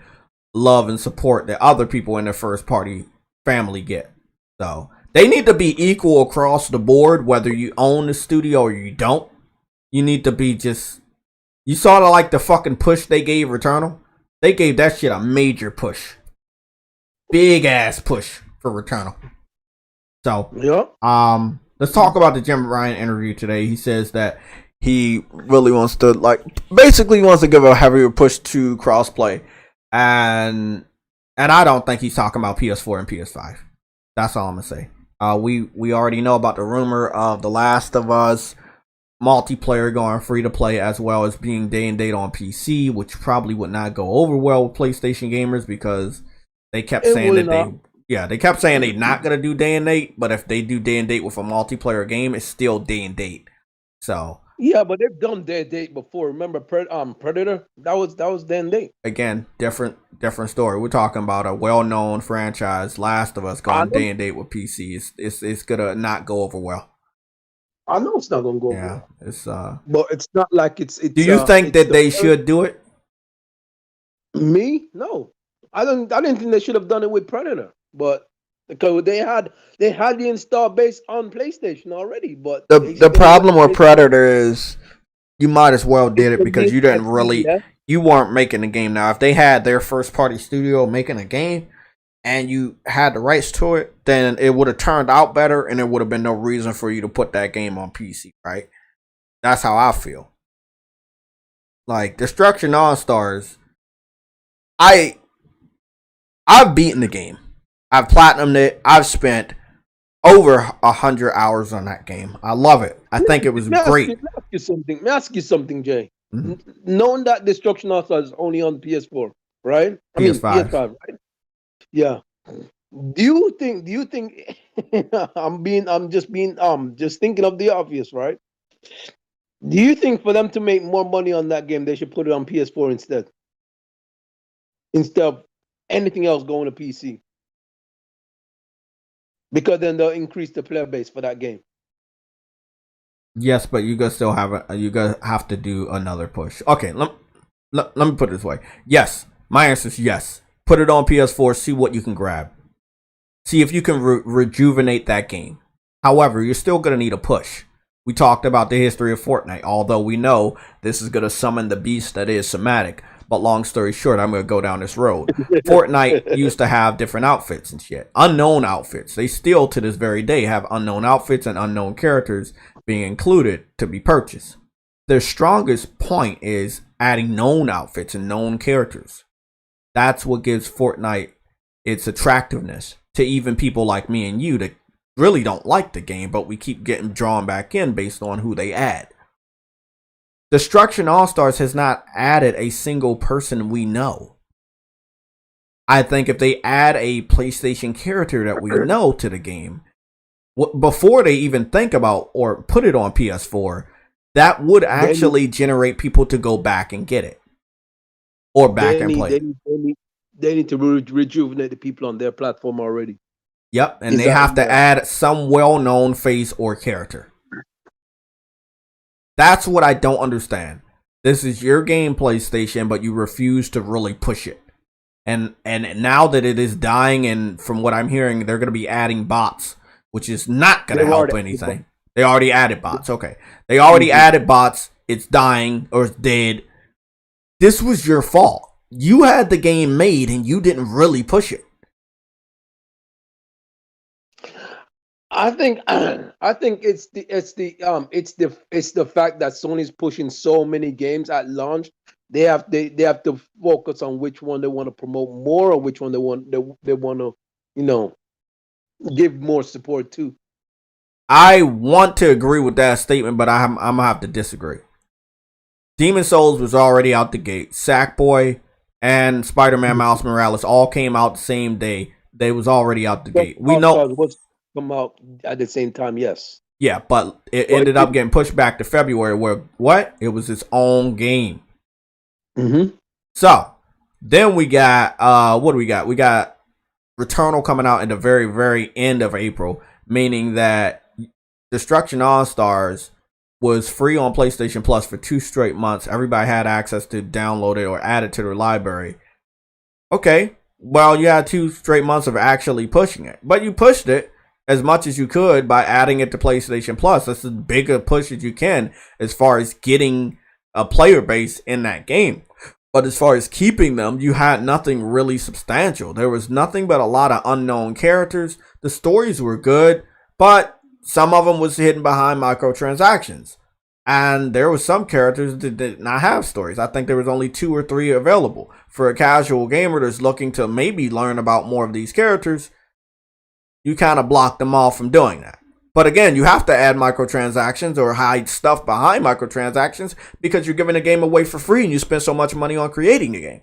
love and support that other people in their first party family get. So they need to be equal across the board, whether you own the studio or you don't. You need to be you saw like the fucking push they gave Returnal. They gave that shit a major push. Big ass push for Returnal. So, yeah. Let's talk about the Jim Ryan interview today. He says that he really wants to basically wants to give a heavier push to crossplay. And I don't think he's talking about PS4 and PS5. That's all I'm gonna say. We already know about the rumor of The Last of Us multiplayer going free to play, as well as being day and date on PC, which probably would not go over well with PlayStation gamers because they kept saying that Yeah, they kept saying they're not gonna do day and date, but if they do day and date with a multiplayer game, it's still day and date. So Yeah, but they've done day and date before. Remember, Predator? That was day and date. again, different story. We're talking about a well-known franchise, Last of Us, going day and date with PC. It's gonna not go over well. I know it's not gonna go Yeah, well. it's But it's not like it's. Do you think that they should do it? Me? No, I didn't think they should have done it with Predator, but because they had the install base on PlayStation already. But The problem with Predator is you might as well did it because you didn't really, you weren't making the game. Now, if they had their first party studio making a game and you had the rights to it, then it would have turned out better and there would have been no reason for you to put that game on PC, right? That's how I feel. Like Destruction AllStars, I've beaten the game. I've platinumed it. I've spent over 100 hours on that game. I love it. I think it was great. Let me ask you something, Jay. Mm-hmm. Knowing that Destruction AllStars is only on PS4, right? PS5. PS5, right? Yeah. Do you think I'm just thinking of the obvious, right? Do you think for them to make more money on that game, they should put it on PS4 instead of anything else going to PC? Because then they'll increase the player base for that game. Yes, but you guys still have to do another push. Okay, let me put it this way. Yes, my answer is yes. Put it on PS4, see what you can grab. See if you can rejuvenate that game. However, you're still going to need a push. We talked about the history of Fortnite, although we know this is going to summon the beast that is somatic. But long story short, I'm going to go down this road. Fortnite used to have different outfits and shit. Unknown outfits. They still, to this very day, have unknown outfits and unknown characters being included to be purchased. Their strongest point is adding known outfits and known characters. That's what gives Fortnite its attractiveness to even people like me and you that really don't like the game, but we keep getting drawn back in based on who they add. Destruction AllStars has not added a single person we know. I think if they add a PlayStation character that we know to the game, before they even think about or put it on PS4, that would actually generate people to go back and get it. Or back and play. They need to rejuvenate the people on their platform already. Yep, and they have to add some well-known face or character. That's what I don't understand. This is your game, PlayStation, but you refuse to really push it. And now that it is dying, and from what I'm hearing, they're going to be adding bots, which is not going to help anything. They already added bots. Okay. They already added bots. It's dying or it's dead. This was your fault. You had the game made and you didn't really push it. I think it's the fact that Sony's pushing so many games at launch. They have to focus on which one they want to promote more or which one they want to give more support to. I want to agree with that statement, but I'm gonna have to disagree. Demon Souls was already out the gate. Sackboy and Spider-Man Miles Morales all came out the same day. They was already out the gate. We know come out at the same time, yes. Yeah, but it ended up getting pushed back to February where it was its own game. Mm-hmm. So then we got what do we got? We got Returnal coming out in the very, very end of April, meaning that Destruction AllStars was free on PlayStation Plus for 2 straight months. Everybody had access to download it or add it to their library. Okay, well, you had 2 straight months of actually pushing it, but you pushed it as much as you could by adding it to PlayStation Plus. That's as big a push as you can as far as getting a player base in that game. But as far as keeping them, you had nothing really substantial. There was nothing but a lot of unknown characters. The stories were good, but some of them was hidden behind microtransactions. And there was some characters that did not have stories. I think there was only 2 or 3 available. For a casual gamer that's looking to maybe learn about more of these characters, you kind of blocked them off from doing that. But again, you have to add microtransactions or hide stuff behind microtransactions because you're giving the game away for free and you spend so much money on creating the game.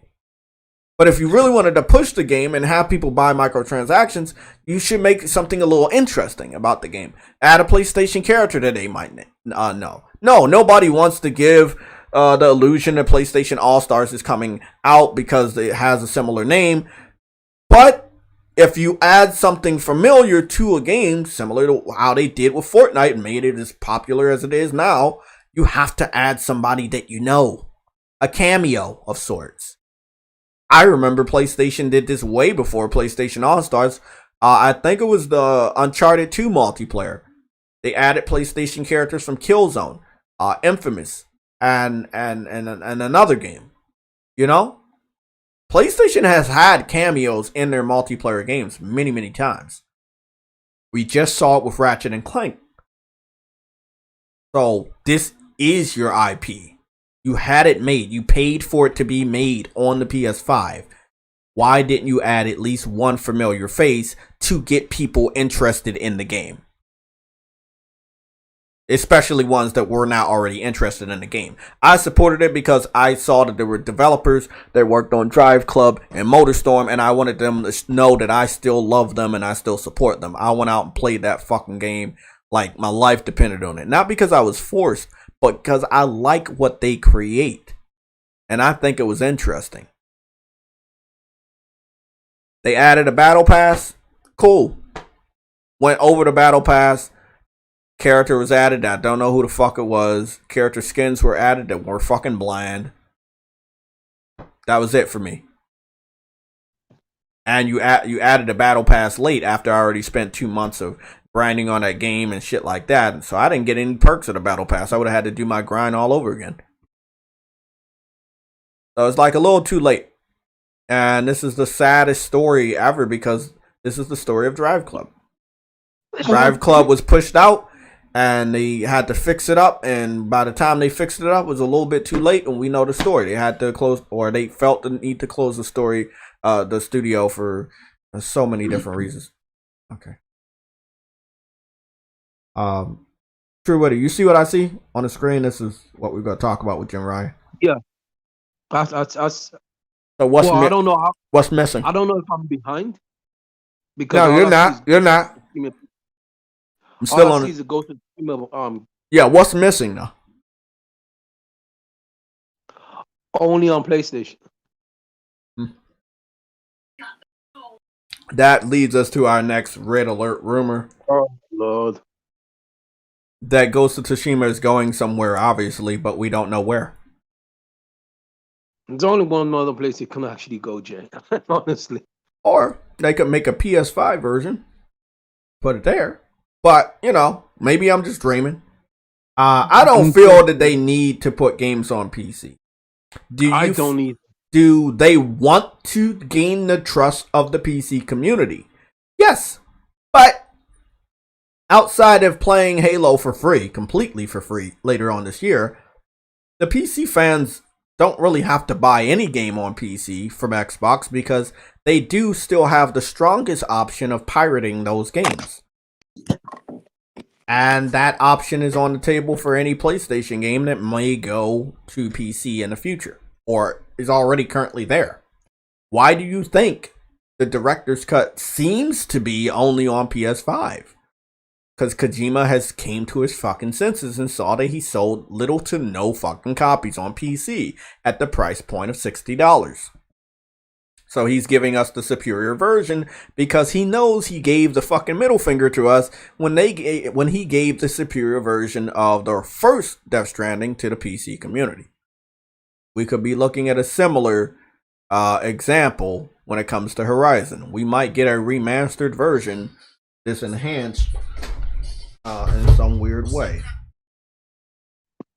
But if you really wanted to push the game and have people buy microtransactions, you should make something a little interesting about the game. Add a PlayStation character that they might know. No, nobody wants to give the illusion that PlayStation AllStars is coming out because it has a similar name. But if you add something familiar to a game, similar to how they did with Fortnite and made it as popular as it is now, you have to add somebody that you know. A cameo of sorts. I remember PlayStation did this way before PlayStation All-Stars. I think it was the Uncharted 2 multiplayer. They added PlayStation characters from Killzone, Infamous, and another game. You know? PlayStation has had cameos in their multiplayer games many, many times. We just saw it with Ratchet and Clank. So, this is your IP. You had it made. You paid for it to be made on the PS5. Why didn't you add at least one familiar face to get people interested in the game? Especially ones that were not already interested in the game. I supported it because I saw that there were developers that worked on Drive Club and MotorStorm, and I wanted them to know that I still love them and I still support them. I went out and played that fucking game like my life depended on it. Not because I was forced, but because I like what they create. And I think it was interesting. They added a battle pass. Cool. Went over the battle pass. Character was added. I don't know who the fuck it was. Character skins were added that were fucking bland. That was it for me. And you added a battle pass late after I already spent 2 months of grinding on that game and shit like that. So I didn't get any perks of the battle pass. I would have had to do my grind all over again. So it's like a little too late. And this is the saddest story ever because this is the story of Drive Club. Drive Club was pushed out and they had to fix it up. And by the time they fixed it up, it was a little bit too late. And we know the story. They had to close, or they felt the need to close the story, the studio for so many different reasons. Okay. True Witty, you see what I see on the screen? This is what we're going to talk about with Jim Ryan. Yeah. So what's I don't know what's missing? I don't know if I'm behind. Because no, you're not. You're not. I'm still on it. Ghost of yeah, what's missing though? Only on PlayStation. That leads us to our next red alert rumor. Oh Lord. That Ghost of Tsushima is going somewhere, obviously, but we don't know where. There's only one other place it can actually go, Jay. Honestly. Or they could make a PS5 version, put it there. But, you know, maybe I'm just dreaming. I don't feel that they need to put games on PC. Do they want to gain the trust of the PC community? Yes. But outside of playing Halo for free, completely for free, later on this year, the PC fans don't really have to buy any game on PC from Xbox because they do still have the strongest option of pirating those games. And that option is on the table for any PlayStation game that may go to PC in the future, or is already currently there. Why do you think the director's cut seems to be only on PS5? Because Kojima has came to his fucking senses and saw that he sold little to no fucking copies on PC at the price point of $60. So he's giving us the superior version because he knows he gave the fucking middle finger to us when he gave the superior version of the first Death Stranding to the PC community. We could be looking at a similar example when it comes to Horizon. We might get a remastered version, this enhanced in some weird way.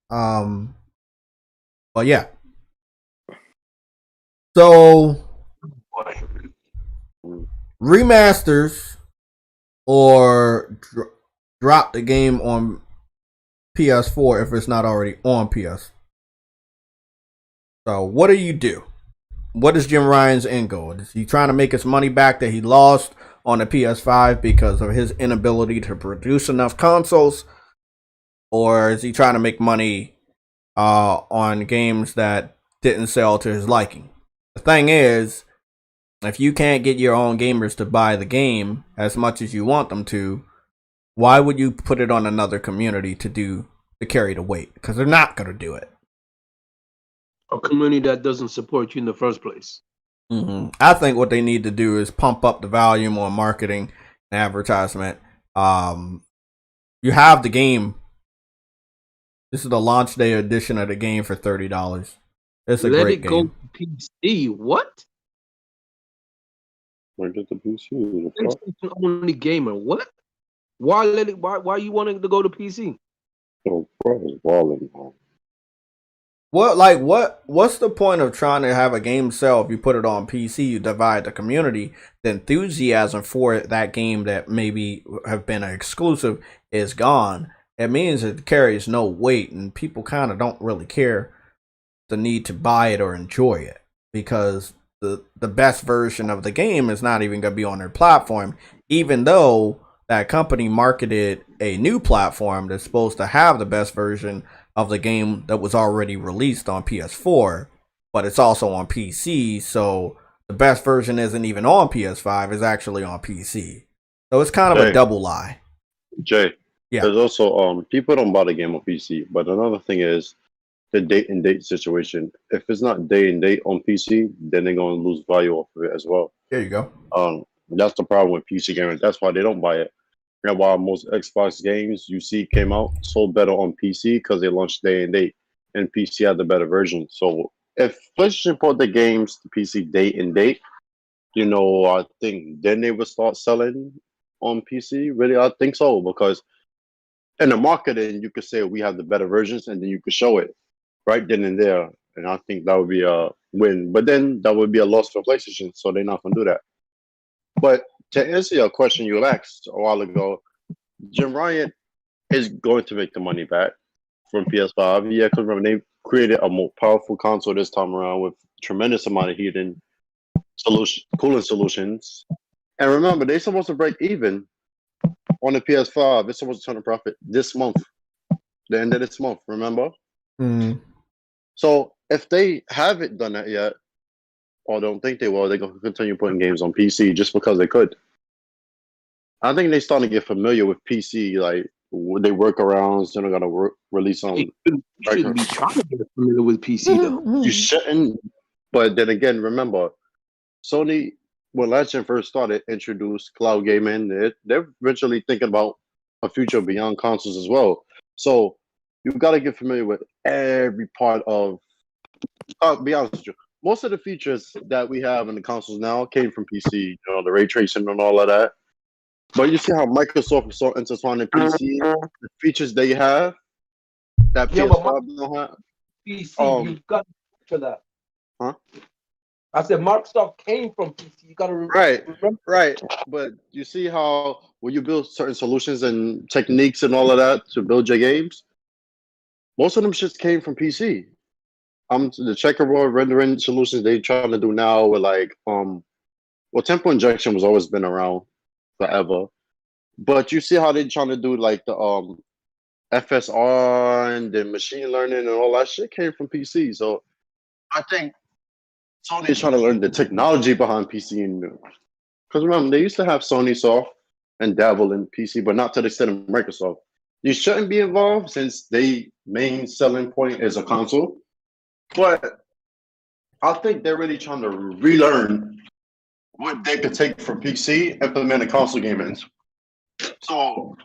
But yeah. So remasters or drop the game on PS4 if it's not already on PS. So what do? What is Jim Ryan's end goal? Is he trying to make his money back that he lost on the PS5 because of his inability to produce enough consoles? Or is he trying to make money on games that didn't sell to his liking? The thing is, If you can't get your own gamers to buy the game as much as you want them to, why would you put it on another community to carry the weight? Because they're not going to do it. A community that doesn't support you in the first place. Mm-hmm. I think what they need to do is pump up the volume on marketing and advertisement. You have the game. This is the launch day edition of the game for $30. It's a great game. Let it go PC. What? Where did the PC? PlayStation only gamer. What? Why let it? Why you wanting to go to PC? Oh, bro, it's balling. What's the point of trying to have a game sell if you put it on PC? You divide the community. The enthusiasm for that game that maybe have been an exclusive is gone. It means it carries no weight, and people kind of don't really care the need to buy it or enjoy it, because the best version of the game is not even going to be on their platform, even though that company marketed a new platform that's supposed to have the best version of the game that was already released on PS4, but it's also on PC, so the best version isn't even on PS5, it's actually on PC. So it's kind of a double lie. Jay, yeah. There's also people don't buy the game on PC, but another thing is the date and date situation. If it's not day and date on PC, then they're gonna lose value off of it as well. There you go. That's the problem with PC gamers. That's why they don't buy it. And while most Xbox games you see came out sold better on PC because they launched day and date, and PC had the better version. So if PlayStation put the games to PC day and date, I think then they would start selling on PC. Really, I think so, because in the marketing you could say we have the better versions, and then you could show it right then and there, and I think that would be a win. But then that would be a loss for PlayStation, so they're not gonna do that. But to answer your question you asked a while ago, Jim Ryan is going to make the money back from PS5. Yeah, because remember, they created a more powerful console this time around with tremendous amount of heating cooling solutions. And remember, they're supposed to break even on the PS5. It's supposed to turn a profit this month, the end of this month, remember? Mm. So if they haven't done that yet, or don't think they will, they're going to continue putting games on PC just because they could. I think they're starting to get familiar with PC, like they workarounds, they're not going to release on. You shouldn't be trying to get familiar with PC, though. You shouldn't. But then again, remember, Sony, when last gen first started, introduced cloud gaming. They're eventually thinking about a future beyond consoles as well. So you've got to get familiar with every part of. I'll be honest with you. Most of the features that we have in the consoles now came from PC, the ray tracing and all of that. But you see how Microsoft is so intertwined in PC, the features they have that PS5 don't have. PC, you've got for that. Huh? I said Microsoft came from PC. You got to remember. Right. But you see how when you build certain solutions and techniques and all of that to build your games, most of them just came from PC. The checkerboard rendering solutions they trying to do now with tempo injection was always been around forever, but you see how they trying to do like the FSR and the machine learning and all that shit came from PC. So I think Sony is trying to learn the technology behind PC, and because remember they used to have Sony Soft and dabble in PC, but not to the extent of Microsoft. You shouldn't be involved since their main selling point is a console. But I think they're really trying to relearn what they could take from PC, implement a console gaming. So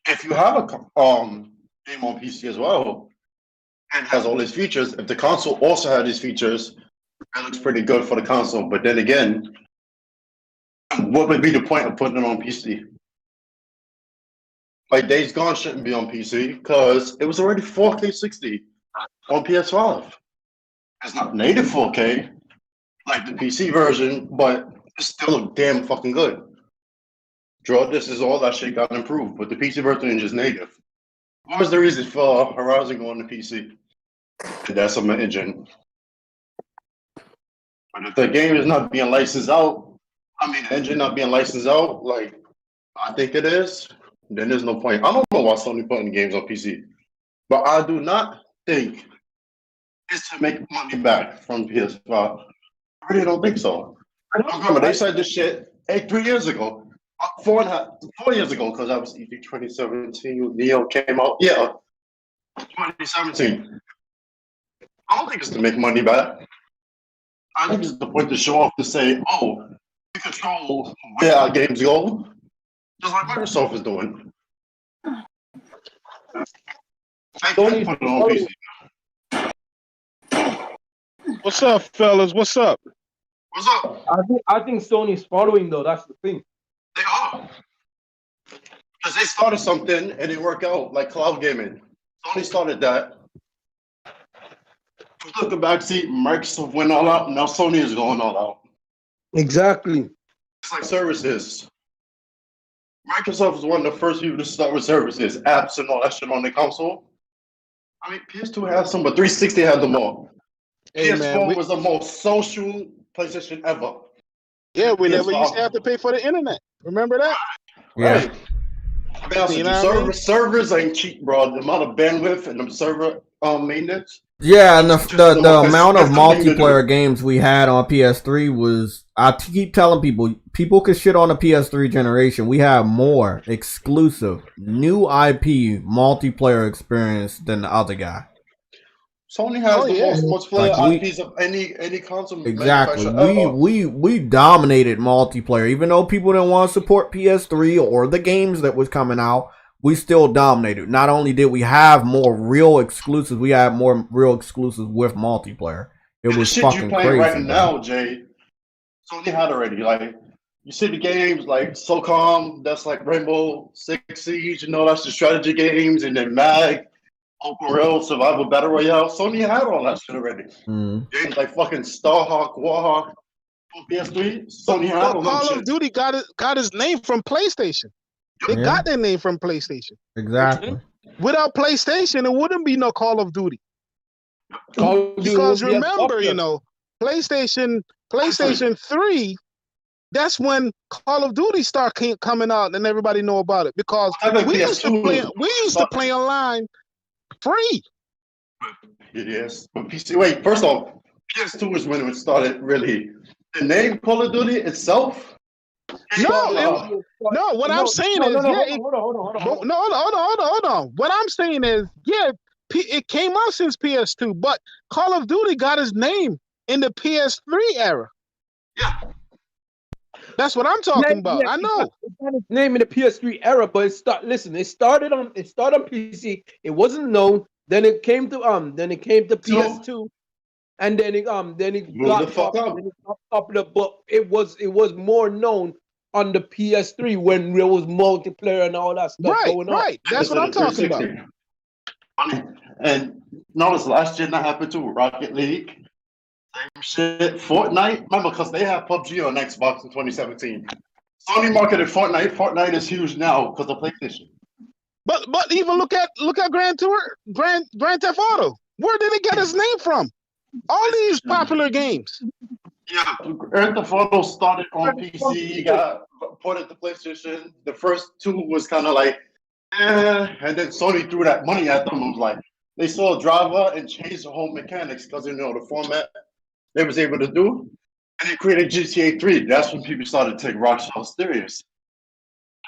if you have a game on PC as well and has all these features, if the console also has these features, it looks pretty good for the console. But then again, what would be the point of putting it on PC? Like Days Gone shouldn't be on PC because it was already 4K 60 on PS5. It's not native 4K like the PC version, but it still look damn fucking good. Draw distance, all that shit got improved, but the PC version is just native. What was the reason for Horizon going to PC? That's on my engine. But if the game is not being licensed out, the engine not being licensed out, like I think it is, then there's no point. I don't know why Sony putting games on PC, but I do not think it's to make money back from PS5. I really don't think so. remember they said this shit 3 years ago, 4 years ago, because that was E3 2017. Neo came out. Yeah, 2017. I don't think it's to make money back. I think it's the point to show off to say, oh, we control where our games go, just like Microsoft is doing. Sony Put it on PC. What's up, fellas? What's up? What's up? I think Sony's following though. That's the thing. They are. Because they started something and it worked out, like cloud gaming. Sony started that. We took a backseat, Microsoft went all out, now Sony is going all out. Exactly. It's like services. Microsoft was one of the first people to start with services, apps and all that shit on the console. I mean, PS2 had some, but 360 had them all. Hey, PS4 man, was the most social PlayStation ever. yeah, we never PS5. used to have to pay for the internet. Remember that? Yeah. Right. I mean, also, You know what I mean? servers ain't cheap, bro. The amount of bandwidth and the server maintenance. Yeah, and the amount of that's the thing to multiplayer games we had on PS3 was, I keep telling people could shit on the PS3 generation. We have more exclusive new IP multiplayer experience than the other guy. Sony has the most multiplayer Like IPs of any console Exactly. manufacturer ever. We dominated multiplayer. Even though people didn't want to support PS3 or the games that was coming out, we still dominated. Not only did we have more real exclusives, we had more real exclusives with multiplayer. It And was the shit fucking you playing crazy. right man. now, Jay. Sony had already. Like, you see the games like SOCOM, that's like Rainbow Six Siege, you know, that's the strategy games, and then MAG, Open World, Survival Battle Royale. Sony had all that shit already. Mm. Games like fucking Starhawk, Warhawk on PS3, Sony had all that Call shit. of Duty got his name from PlayStation. They Yeah. got their name from PlayStation. Exactly. Without PlayStation, it wouldn't be no Call of Duty. Because remember, you know, PlayStation 3, that's when Call of Duty started coming out and everybody know about it. Because I think we used to PS2 play online free. Yes, but PC. Wait, first off, PS2 was when it started really. The name Call of Duty itself. What I'm saying is, hold on. What I'm saying is, yeah, it came out since PS2, but Call of Duty got his name in the PS3 era. Yeah. That's what I'm talking about. Yeah, I know. It got its name in the PS3 era, but it started on PC. It wasn't known. Then it came to PS2, and then it got popular. But it was more known on the PS3 when there was multiplayer and all that stuff going on. Right. That's what I'm talking about. And notice last gen that happened too. Rocket League, same shit. Fortnite, remember, because they have PUBG on Xbox in 2017. Sony marketed Fortnite. Fortnite is huge now because of PlayStation. But even look at Grand Theft Auto. Where did it get its name from? All these popular games. Yeah, Grand Theft Auto started on PC, got ported to PlayStation. The first two was kind of like, and then Sony threw that money at them. It was like, they saw a driver and changed the whole mechanics because, you know, the format they was able to do. And they created GTA 3. That's when people started to take Rockstar serious.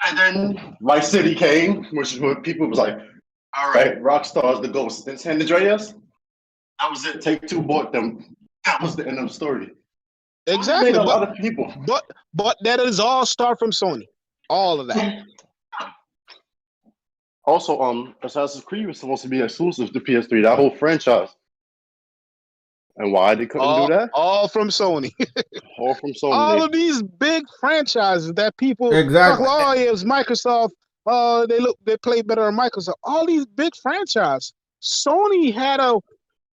And then Vice City came, which is when people was like, all right, Rockstar's the ghost. And San Andreas, that was it. Take-Two bought them. That was the end of the story. Exactly. A lot of people. But that is all start from Sony. All of that. Also, Assassin's Creed was supposed to be exclusive to PS3, that whole franchise. And why they couldn't do that? All from Sony. All from Sony. All of these big franchises that people Exactly. talk, oh, it was Microsoft. They play better than Microsoft. All these big franchises. Sony had a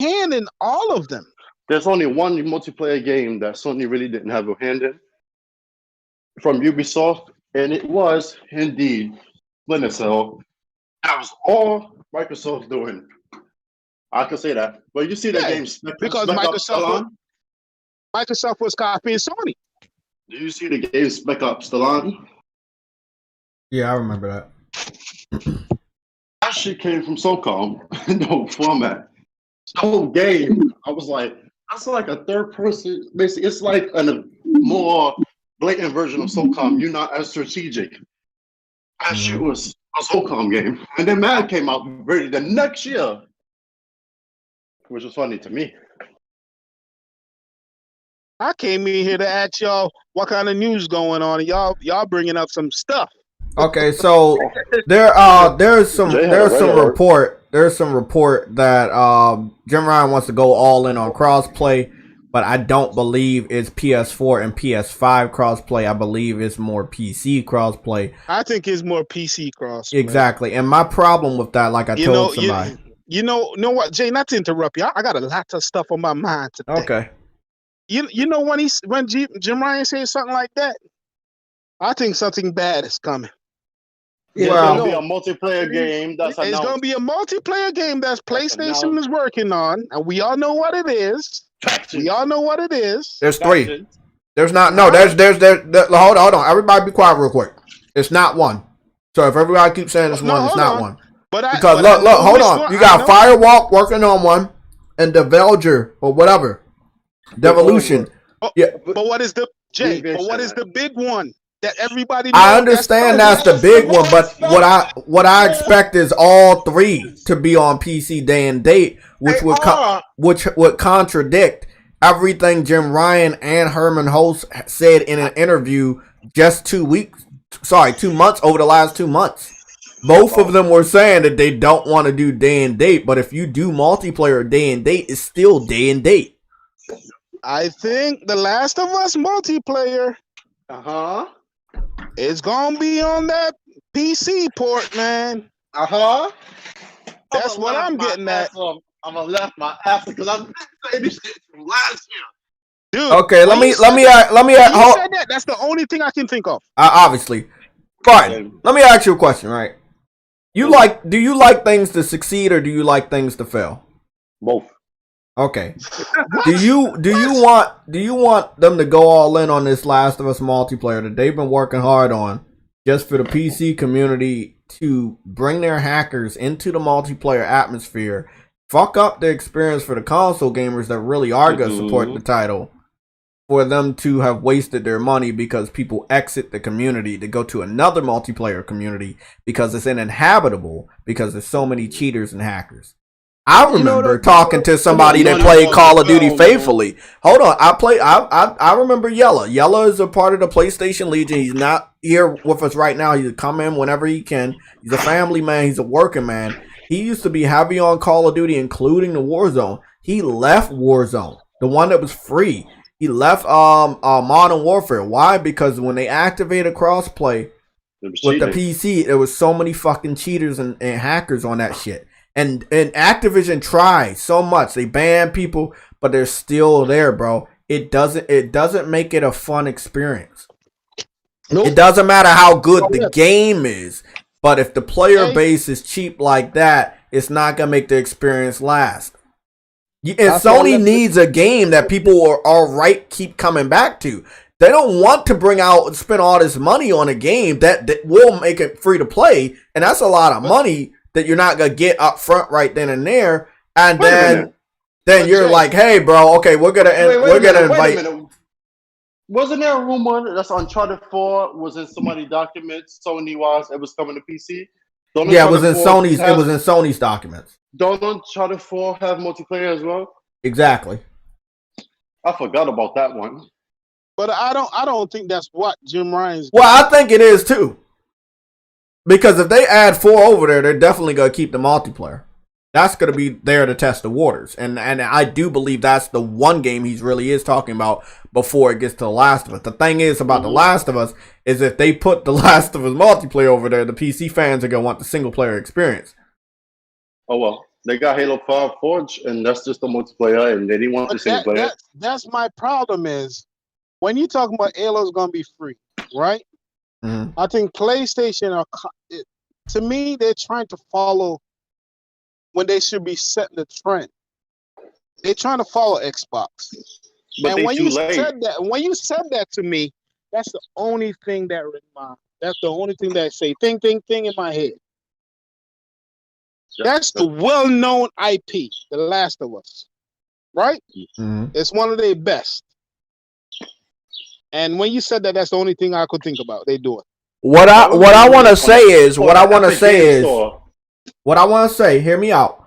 hand in all of them. There's only one multiplayer game that Sony really didn't have a hand in from Ubisoft, and it was indeed Splinter Cell. That was all Microsoft doing. I can say that. But you see that game because Microsoft was copying Sony. Do you see the game Spec Ops The Line? Yeah, I remember that. That shit came from SOCOM. No format. The whole game, I was like, that's like a third person. Basically, it's like an more blatant version of SOCOM. You're not as strategic. That shit was a SOCOM game. And then Mad came out the next year, which was funny to me. I came in here to ask y'all what kind of news going on, and y'all bringing up some stuff. Okay, so there's some report that Jim Ryan wants to go all in on crossplay, but I don't believe it's PS4 and PS5 crossplay. I believe it's more PC crossplay. I think it's more PC crossplay. Exactly, and my problem with that, like I told somebody, you know what, Jay? Not to interrupt you, I got a lot of stuff on my mind today. Okay. You know when Jim Ryan says something like that, I think something bad is coming. Yeah, well, it's gonna be a multiplayer game. It's gonna be a multiplayer game that PlayStation is working on, and we all know what it is. We all know what it is. There's three. There's not. No, there's hold on. Everybody be quiet real quick. It's not one. So if everybody keeps saying it's one, it's not one. Because look, hold on. You got Firewalk working on one, and Develger or whatever. Devolution. Yeah. But what is the big one that everybody knows? I understand that's the big one, but what I expect is all three to be on PC day and date, which would contradict everything Jim Ryan and Herman Hulst said in an interview just 2 months over the last 2 months. Both of them were saying that they don't want to do day and date, but if you do multiplayer day and date, it's still day and date. I think The Last of Us multiplayer is gonna be on that PC port, man. That's what I'm getting at. I'm gonna left my ass because I'm saying this shit from last year. Dude, okay, let me. You said that. That's the only thing I can think of. Obviously, fine. Let me ask you a question. Right? Do you like things to succeed or do you like things to fail? Both. Okay. do you want them to go all in on this Last of Us multiplayer that they've been working hard on just for the PC community to bring their hackers into the multiplayer atmosphere, fuck up the experience for the console gamers that really are going to support the title, for them to have wasted their money because people exit the community to go to another multiplayer community because it's uninhabitable because there's so many cheaters and hackers. I remember talking to somebody that played Call of Duty faithfully. Hold on, I remember Yella. Yella is a part of the PlayStation Legion. He's not here with us right now. He'll come in whenever he can. He's a family man. He's a working man. He used to be heavy on Call of Duty, including the Warzone. He left Warzone, the one that was free. He left Modern Warfare. Why? Because when they activated crossplay with the PC, there was so many fucking cheaters and hackers on that shit. And Activision tried so much. They banned people, but they're still there, bro. It doesn't make it a fun experience. Nope. It doesn't matter how good the game is, but if the player base is cheap like that, it's not gonna make the experience last. And Sony needs a game that people are alright keep coming back to. They don't want to spend all this money on a game that will make it free to play, and that's a lot of money that you're not gonna get up front right then and there, and then you're like, hey, bro, okay, we're gonna invite. Wasn't there a rumor that's Uncharted 4 was in somebody's documents, Sony-wise, it was coming to PC? Yeah, it was in Sony's documents. Don't Uncharted 4 have multiplayer as well? Exactly. I forgot about that one. But I don't think that's what Jim Ryan's. Well, I think it is too. Because if they add 4 over there, they're definitely going to keep the multiplayer. That's going to be there to test the waters. And I do believe that's the one game he really is talking about before it gets to The Last of Us. The thing is about The Last of Us is if they put The Last of Us multiplayer over there, the PC fans are going to want the single player experience. Oh, well. They got Halo 5 Forge, and that's just the multiplayer, and they didn't want the single player. That's my problem is, when you're talking about Halo's going to be free, right? Mm-hmm. I think PlayStation to me, they're trying to follow when they should be setting the trend. They're trying to follow Xbox. But and when you said that to me, that's the only thing that that's the only thing that say thing in my head. That's the well-known IP, The Last of Us, right? Mm-hmm. It's one of their best. And when you said that, that's the only thing I could think about. They do it. What I want to say is, hear me out.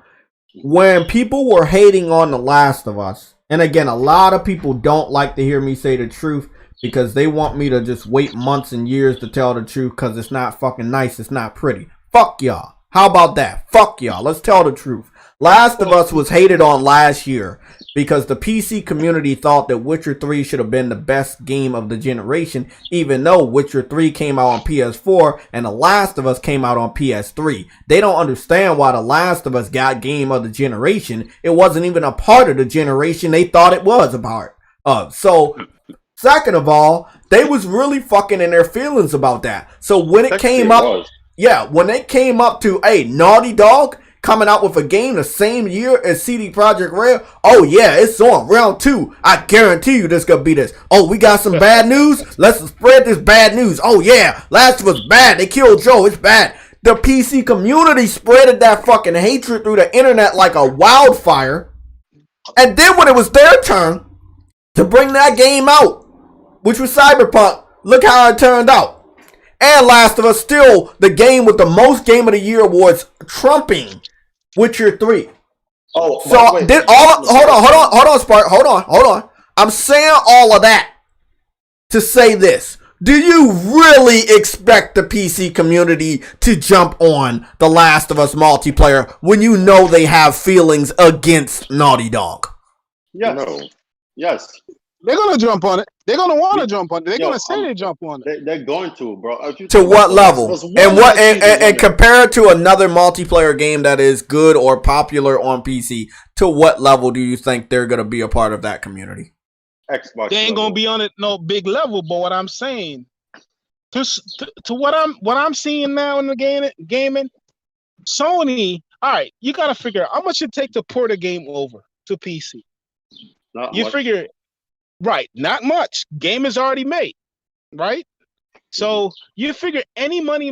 When people were hating on The Last of Us, and again, a lot of people don't like to hear me say the truth because they want me to just wait months and years to tell the truth because it's not fucking nice, it's not pretty. Fuck y'all. How about that? Fuck y'all. Let's tell the truth. Last of Us was hated on last year because the PC community thought that Witcher 3 should have been the best game of the generation, even though Witcher 3 came out on PS4 and The Last of Us came out on PS3. They don't understand why The Last of Us got game of the generation. It wasn't even a part of the generation they thought it was a part of. So, second of all, they was really fucking in their feelings about that. So when it came up, when it came up to, hey, Naughty Dog coming out with a game the same year as CD Projekt Red, oh yeah, it's on round 2. I guarantee you this gonna be this. Oh, we got some bad news? Let's spread this bad news. Oh yeah, Last of Us bad. They killed Joe. It's bad. The PC community spreaded that fucking hatred through the internet like a wildfire. And then when it was their turn to bring that game out, which was Cyberpunk, look how it turned out. And Last of Us still the game with the most Game of the Year awards, trumping Witcher 3. Oh, so hold on, Spark, hold on. I'm saying all of that to say this. Do you really expect the PC community to jump on The Last of Us multiplayer when you know they have feelings against Naughty Dog? Yes. No. Yes. They're gonna jump on it. They're gonna want to jump on it. They're gonna say they jump on it. They're going to, bro. To what level? And compare it to another multiplayer game that is good or popular on PC. To what level do you think they're gonna be a part of that community? Xbox. They ain't gonna be on it no big level, but what I'm saying, to what I'm seeing now in the gaming, Sony. All right, you gotta figure out how much it take to port a game over to PC. Not much. Figure. Right, not much. Game is already made, right? So you figure any money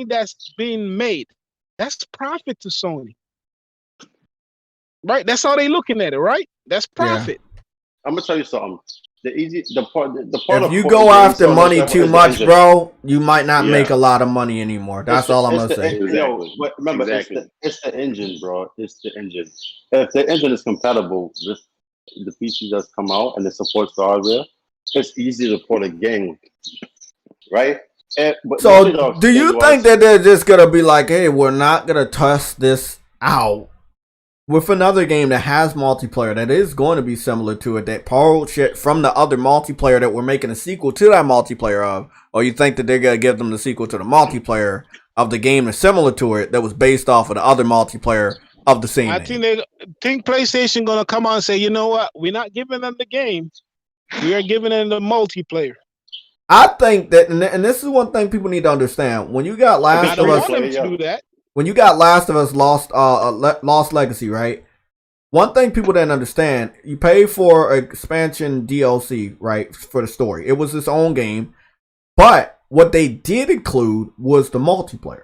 that's being made, that's profit to Sony, right? That's how they looking at it, right? That's profit. Yeah. I'm gonna tell you something. The part. If you go after money too much, bro, you might not make a lot of money anymore. That's all I'm gonna say. But remember, it's the engine, bro. It's the engine. If the engine is compatible with the PC that's come out and it supports the hardware, it's easy to port a game, right? So do you think that they're just gonna be like, hey, we're not gonna test this out with another game that has multiplayer that is going to be similar to it, that borrowed shit from the other multiplayer that we're making a sequel to that multiplayer of? Or you think that they're gonna give them the sequel to the multiplayer of the game that's similar to it that was based off of the other multiplayer of the same name? think PlayStation gonna come on and say, you know what, we're not giving them the game, we are giving them the multiplayer. I think that, and this is one thing people need to understand. When you got Last of Us, when you got Last of Us Lost Legacy, right? One thing people didn't understand: you pay for expansion DLC, right, for the story. It was its own game, but what they did include was the multiplayer.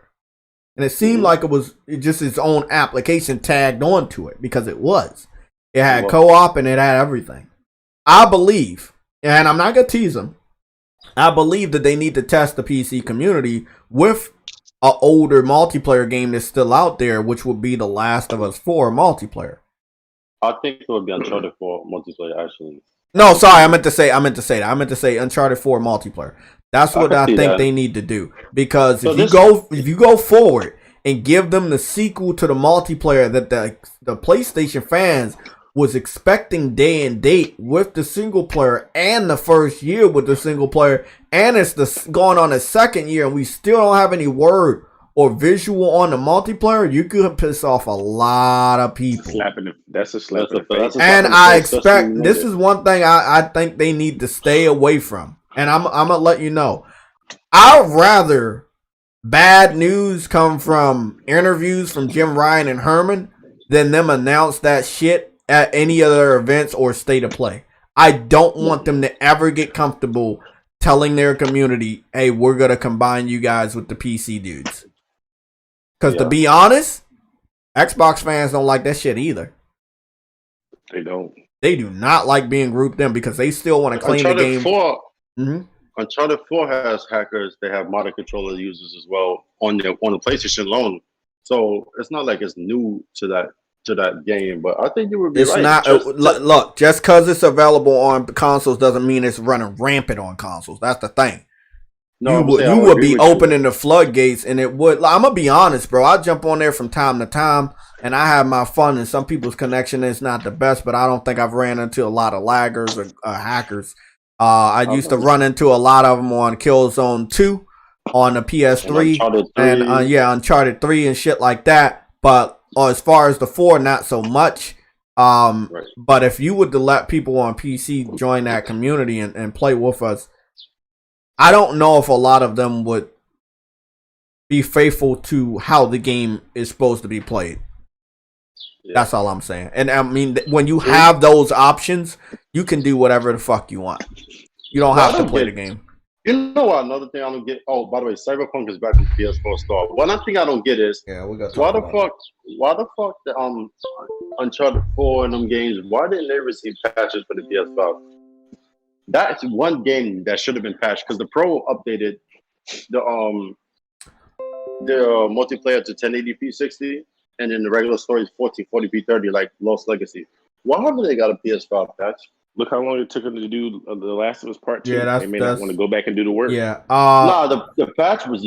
And it seemed like it was just its own application tagged onto it because it was. It had co-op and it had everything. I believe, and I'm not going to tease them, I believe that they need to test the PC community with an older multiplayer game that's still out there, which would be The Last of Us 4 multiplayer. I think it would be Uncharted 4 multiplayer, actually. No, sorry, I meant to say Uncharted 4 multiplayer. That's what I think they need to do. Because if you go forward and give them the sequel to the multiplayer that the PlayStation fans was expecting day and date with the single player, and the first year with the single player, and it's going on the second year, and we still don't have any word or visual on the multiplayer, you could piss off a lot of people. That's a slap in the face. And I expect, this is one thing I think they need to stay away from. And I'm going to let you know. I'd rather bad news come from interviews from Jim Ryan and Herman than them announce that shit at any other events or state of play. I don't want them to ever get comfortable telling their community, hey, we're going to combine you guys with the PC dudes. Because to be honest, Xbox fans don't like that shit either. They don't. They do not like being grouped in because they still want to claim the game. Uncharted 4 has hackers. They have modded controller users as well on the PlayStation alone. So it's not like it's new to that game. But I think you would be it's right. Not. Look, just because it's available on consoles doesn't mean it's running rampant on consoles. That's the thing. No, you would be opening the floodgates, and it would. I'm gonna be honest, bro. I jump on there from time to time, and I have my fun. And some people's connection is not the best, but I don't think I've ran into a lot of laggers or hackers. I used to run into a lot of them on Killzone 2 on the PS3, and Uncharted 3 and shit like that. But as far as the 4, not so much. But if you would to let people on PC join that community and play with us, I don't know if a lot of them would be faithful to how the game is supposed to be played. Yeah. That's all I'm saying. And I mean, when you have those options, you can do whatever the fuck you want. You don't have to play the game. You know what? Another thing I don't get. Oh, by the way, Cyberpunk is back on PS4 store. One thing I don't get is why the fuck the Uncharted 4 and them games, why didn't they receive patches for the PS5? That's one game that should have been patched because the Pro updated the multiplayer to 1080p 60, and then the regular story is 1440p 30, like Lost Legacy. Why haven't they got a PS5 patch? Look how long it took them to do The Last of Us Part 2. Yeah, they may not want to go back and do the work. Yeah. The patch was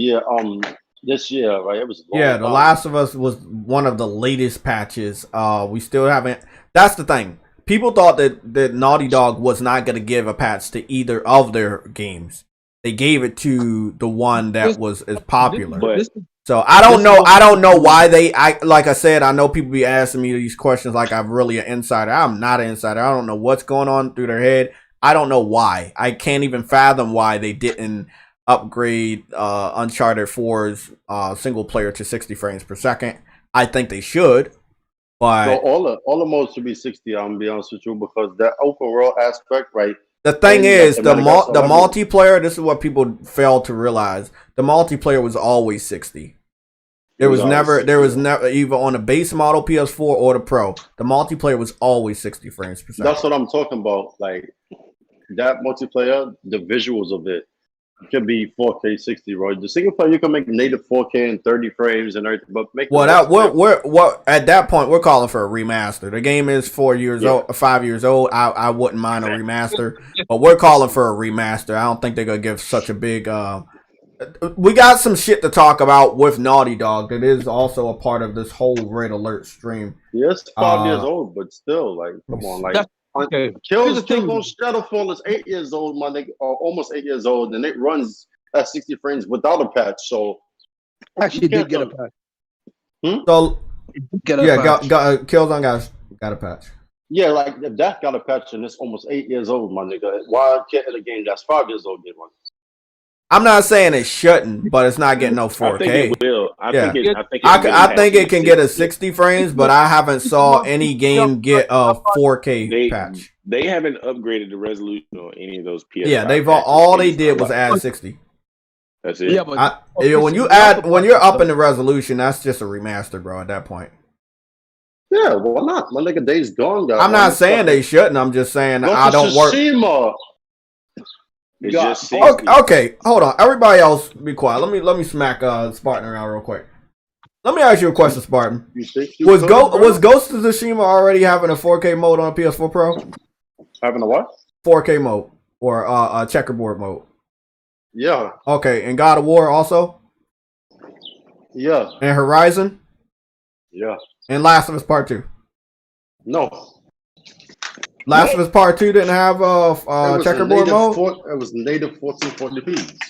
this year, right? It was The Last of Us was one of the latest patches. We still haven't. That's the thing. People thought that Naughty Dog was not going to give a patch to either of their games. They gave it to the one that was as popular. So I don't know. I don't know why like I said, I know people be asking me these questions like I'm really an insider. I'm not an insider. I don't know what's going on through their head. I don't know why. I can't even fathom why they didn't upgrade Uncharted 4's single player to 60 frames per second. I think they should. But all the modes should be 60. I'm gonna be honest with you because that open world aspect, right? The thing is, the multiplayer. This is what people fail to realize. The multiplayer was always 60. There was never either on the base model PS4 or the Pro. The multiplayer was always 60 frames per second. That's what I'm talking about. Like that multiplayer, the visuals of it can be 4K 60, right? The single player you can make native 4K and 30 frames and everything, but make we're at that point we're calling for a remaster. The game is 5 years old. I wouldn't mind a remaster, but we're calling for a remaster. I don't think they're gonna give such a big. We got some shit to talk about with Naughty Dog that is also a part of this whole Red Alert stream. Yeah, it's 5 years old, but still, like, come on, like. Killzone Shadowfall is 8 years old, my nigga, or almost 8 years old, and it runs at 60 frames without a patch. So actually, did get a patch. So Killzone got a patch. Yeah, like if that got a patch and it's almost 8 years old, my nigga, why can't a game that's 5 years old get one? I'm not saying it shouldn't, but it's not getting no 4K. I think it will. I think it can get a 60 frames, but I haven't saw any game get a 4K patch. They haven't upgraded the resolution on any of those PS. Yeah, all they did was add 60. That's it. Yeah, but when you're up in the resolution, that's just a remaster, bro. At that point. Yeah, why not? My nigga, Days Gone. I'm not saying they shouldn't. I'm just saying I don't work. Okay, hold on. Everybody else, be quiet. Let me smack Spartan around real quick. Let me ask you a question, Spartan. Was Ghost of Tsushima already having a 4K mode on a PS4 Pro? Having a what? 4K mode or a checkerboard mode. Yeah. Okay, and God of War also. Yeah. And Horizon. Yeah. And Last of Us Part 2. No. Last of Us Part 2 didn't have a checkerboard mode? It was native 1440p.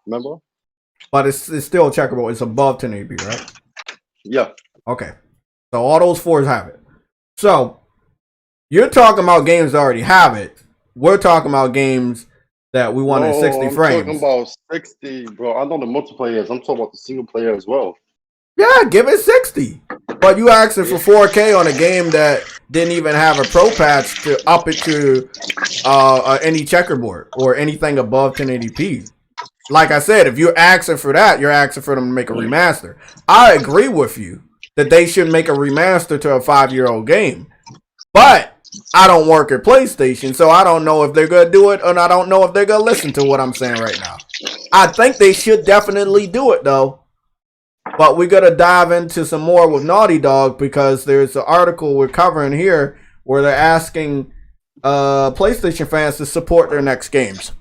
Remember? But it's still checkerboard. It's above 1080p, right? Yeah. Okay. So all those fours have it. So you're talking about games that already have it. We're talking about games that we want in 60 frames. I'm talking about 60, bro. I know the multiplayer is. I'm talking about the single player as well. Yeah, give it 60. But you asking for 4K on a game that didn't even have a pro patch to up it to any checkerboard or anything above 1080p. Like I said, if you're asking for that, you're asking for them to make a remaster. I agree with you that they should make a remaster to a 5-year-old game. But I don't work at PlayStation, so I don't know if they're gonna do it, and I don't know if they're gonna listen to what I'm saying right now. I think they should definitely do it though. But we're gonna dive into some more with Naughty Dog because there's an article we're covering here where they're asking PlayStation fans to support their next games.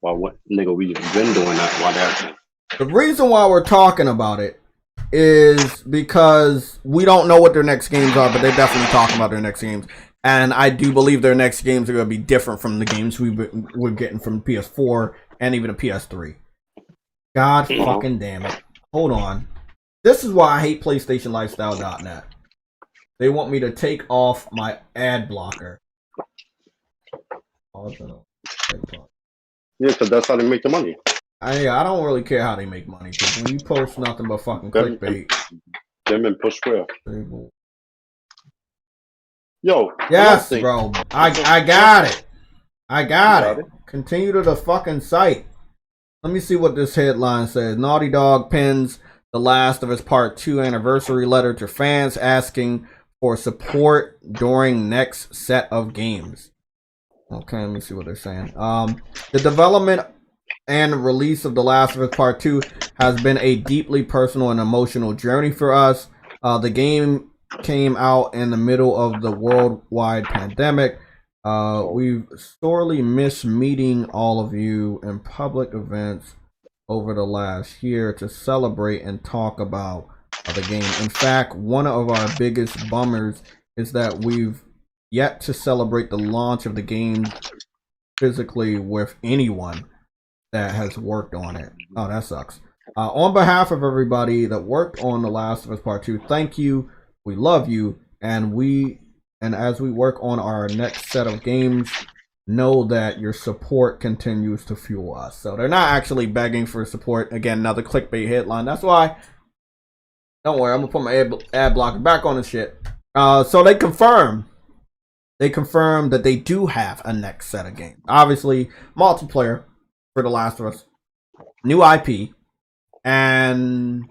Well, what nigga? We've been doing that. Why that? The reason why we're talking about it is because we don't know what their next games are, but they're definitely talking about their next games. And I do believe their next games are going to be different from the games we're getting from PS4 and even the PS3. God fucking damn it. Hold on. This is why I hate PlayStationLifestyle.net. They want me to take off my ad blocker. Yeah, because that's how they make the money. I don't really care how they make money. Because when you post nothing but fucking clickbait. Them and push square. Yo. Yes, bro. I got it. I got it. Continue to the fucking site. Let me see what this headline says. Naughty Dog pins The Last of Us Part 2 anniversary letter to fans asking for support during next set of games. Okay, let me see what they're saying. The development and release of The Last of Us Part 2 has been a deeply personal and emotional journey for us. The game came out in the middle of the worldwide pandemic. We've sorely missed meeting all of you in public events over the last year to celebrate and talk about the game. In fact, one of our biggest bummers is that we've yet to celebrate the launch of the game physically with anyone that has worked on it. Oh, that sucks. On behalf of everybody that worked on The Last of Us Part 2, thank you. We love you, and as we work on our next set of games, know that your support continues to fuel us. So they're not actually begging for support. Again, another clickbait headline. That's why. Don't worry, I'm gonna put my ad blocker back on the shit. So they confirm that they do have a next set of games. Obviously, multiplayer for The Last of Us, new IP, and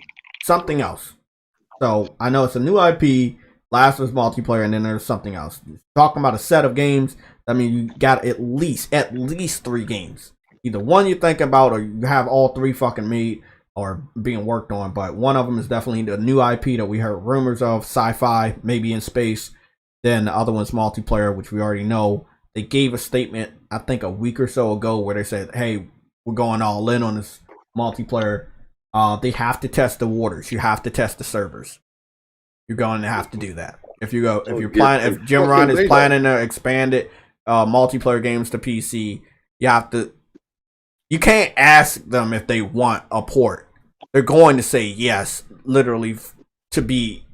something else. So I know it's a new IP, Last of Us multiplayer, and then there's something else. Talking about a set of games, I mean, you got at least 3 games. Either one you think about, or you have all 3 fucking made or being worked on. But one of them is definitely the new IP that we heard rumors of, sci-fi, maybe in space. Then the other one's multiplayer, which we already know. They gave a statement, I think a week or so ago, where they said, hey, we're going all in on this multiplayer. They have to test the waters. You have to test the servers. You're going to have to do that. If Jim Ryan is planning to expand it, multiplayer games to PC, you can't ask them if they want a port. They're going to say yes, literally, to be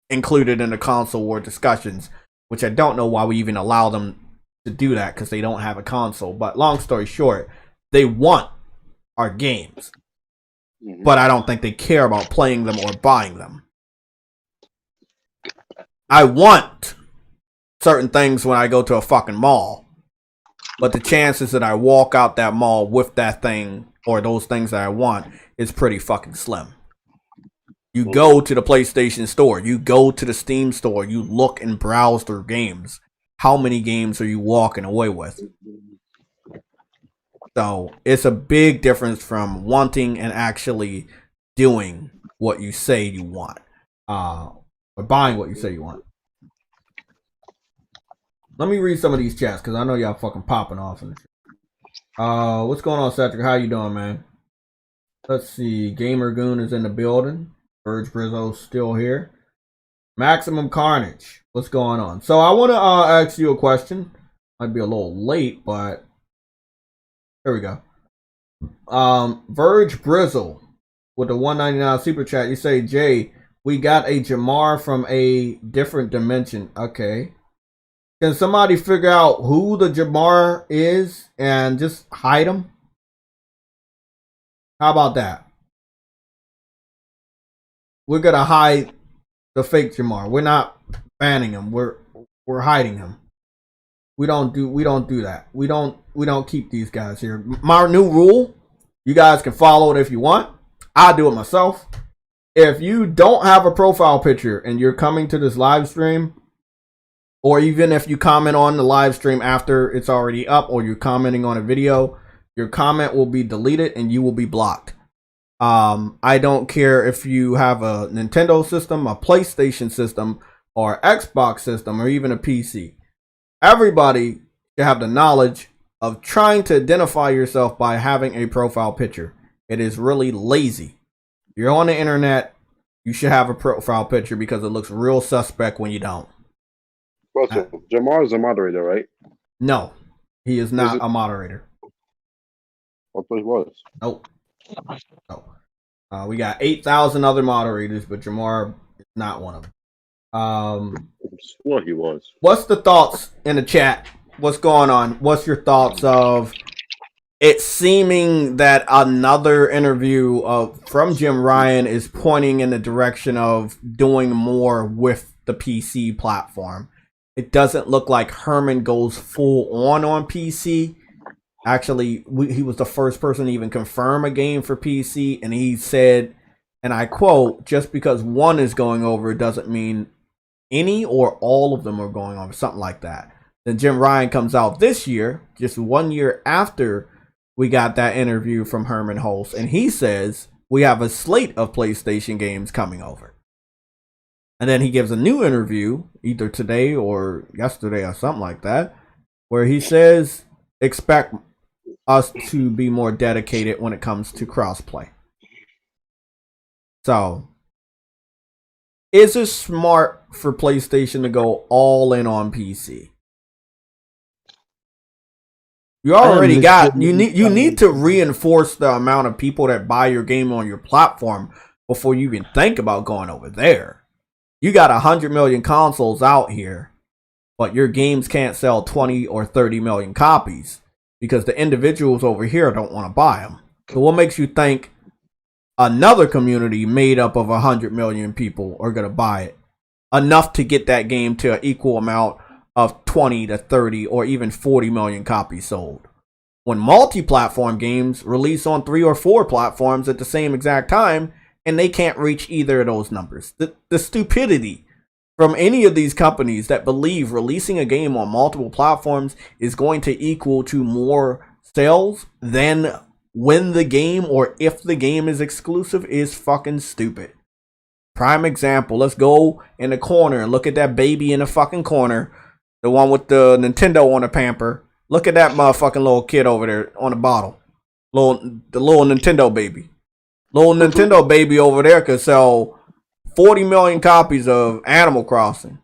included in the console war discussions, which I don't know why we even allow them to do that, because they don't have a console. But long story short, they want our games, but I don't think they care about playing them or buying them. I want certain things when I go to a fucking mall, but the chances that I walk out that mall with that thing or those things that I want is pretty fucking slim. You go to the PlayStation store, you go to the Steam store, you look and browse through games. How many games are you walking away with? So it's a big difference from wanting and actually doing what you say you want, or buying what you say you want. Let me read some of these chats because I know y'all fucking popping off and shit. What's going on, Cedric? How you doing, man? Let's see. Gamer Goon is in the building. Verge Brizzo's still here. Maximum Carnage. What's going on? So I want to ask you a question. Might be a little late, but here we go. Verge Brizzle with the $1.99 super chat. You say, Jay, we got a Jamar from a different dimension. Okay. Can somebody figure out who the Jamar is and just hide him? How about that? We're gonna hide the fake Jamar. We're not banning him. We're hiding him. We don't do that. We don't keep these guys here. My new rule, you guys can follow it if you want. I do it myself. If you don't have a profile picture and you're coming to this live stream, or even if you comment on the live stream after it's already up, or you're commenting on a video, your comment will be deleted and you will be blocked. I don't care if you have a Nintendo system, a PlayStation system, or Xbox system, or even a PC. Everybody should have the knowledge of trying to identify yourself by having a profile picture. It is really lazy. You're on the internet, you should have a profile picture because it looks real suspect when you don't. Question. Jamar is a moderator, right? No, he is not a moderator. I thought he was. Nope. No. We got 8,000 other moderators, but Jamar is not one of them. What he was. What's the thoughts in the chat? What's going on? What's your thoughts of it seeming that another interview from Jim Ryan is pointing in the direction of doing more with the PC platform? It doesn't look like Herman goes full on PC. Actually, he was the first person to even confirm a game for PC, and he said, and I quote, just because one is going over doesn't mean any or all of them are going over, something like that. Then Jim Ryan comes out this year, just 1 year after we got that interview from Herman Hulst, and he says we have a slate of PlayStation games coming over. And then he gives a new interview, either today or yesterday or something like that, where he says expect us to be more dedicated when it comes to crossplay. So, is it smart for PlayStation to go all in on PC? You already got, you need to reinforce the amount of people that buy your game on your platform before you even think about going over there. You got 100 million consoles out here, but your games can't sell 20 or 30 million copies because the individuals over here don't want to buy them. So what makes you think another community made up of 100 million people are going to buy it enough to get that game to an equal amount of 20 to 30 or even 40 million copies sold? When multi-platform games release on 3 or 4 platforms at the same exact time, and they can't reach either of those numbers. The stupidity from any of these companies that believe releasing a game on multiple platforms is going to equal to more sales than when the game or if the game is exclusive is fucking stupid. Prime example, let's go in the corner and look at that baby in the fucking corner. The one with the Nintendo on the pamper. Look at that motherfucking little kid over there on the bottle. The little Nintendo baby. Little Nintendo baby over there could sell 40 million copies of Animal Crossing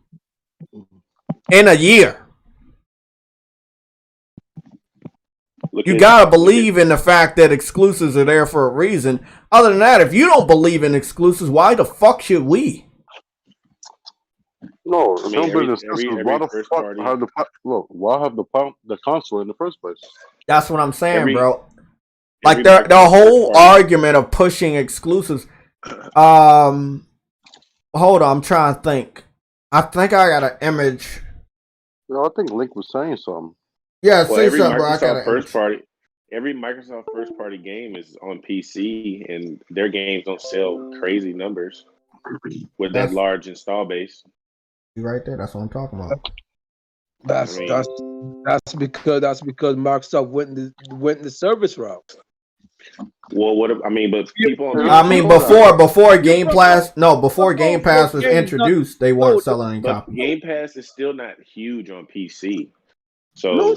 in a year. You gotta believe in the fact that exclusives are there for a reason. Other than that, if you don't believe in exclusives, why the fuck should we? No, I mean, why the fuck have why have the console in the first place? That's what I'm saying, bro. Like the whole argument of pushing exclusives. Hold on, I'm trying to think. I think I got an image. No, I think Link was saying something. Yeah, say something, bro. I got every Microsoft first party game is on PC, and their games don't sell crazy numbers with that large install base. You right there. That's what I'm talking about. That's because Microsoft went the service route. Well, but people. Before Game Pass, before Game Pass was introduced, they weren't selling any copies. Game Pass is still not huge on PC, so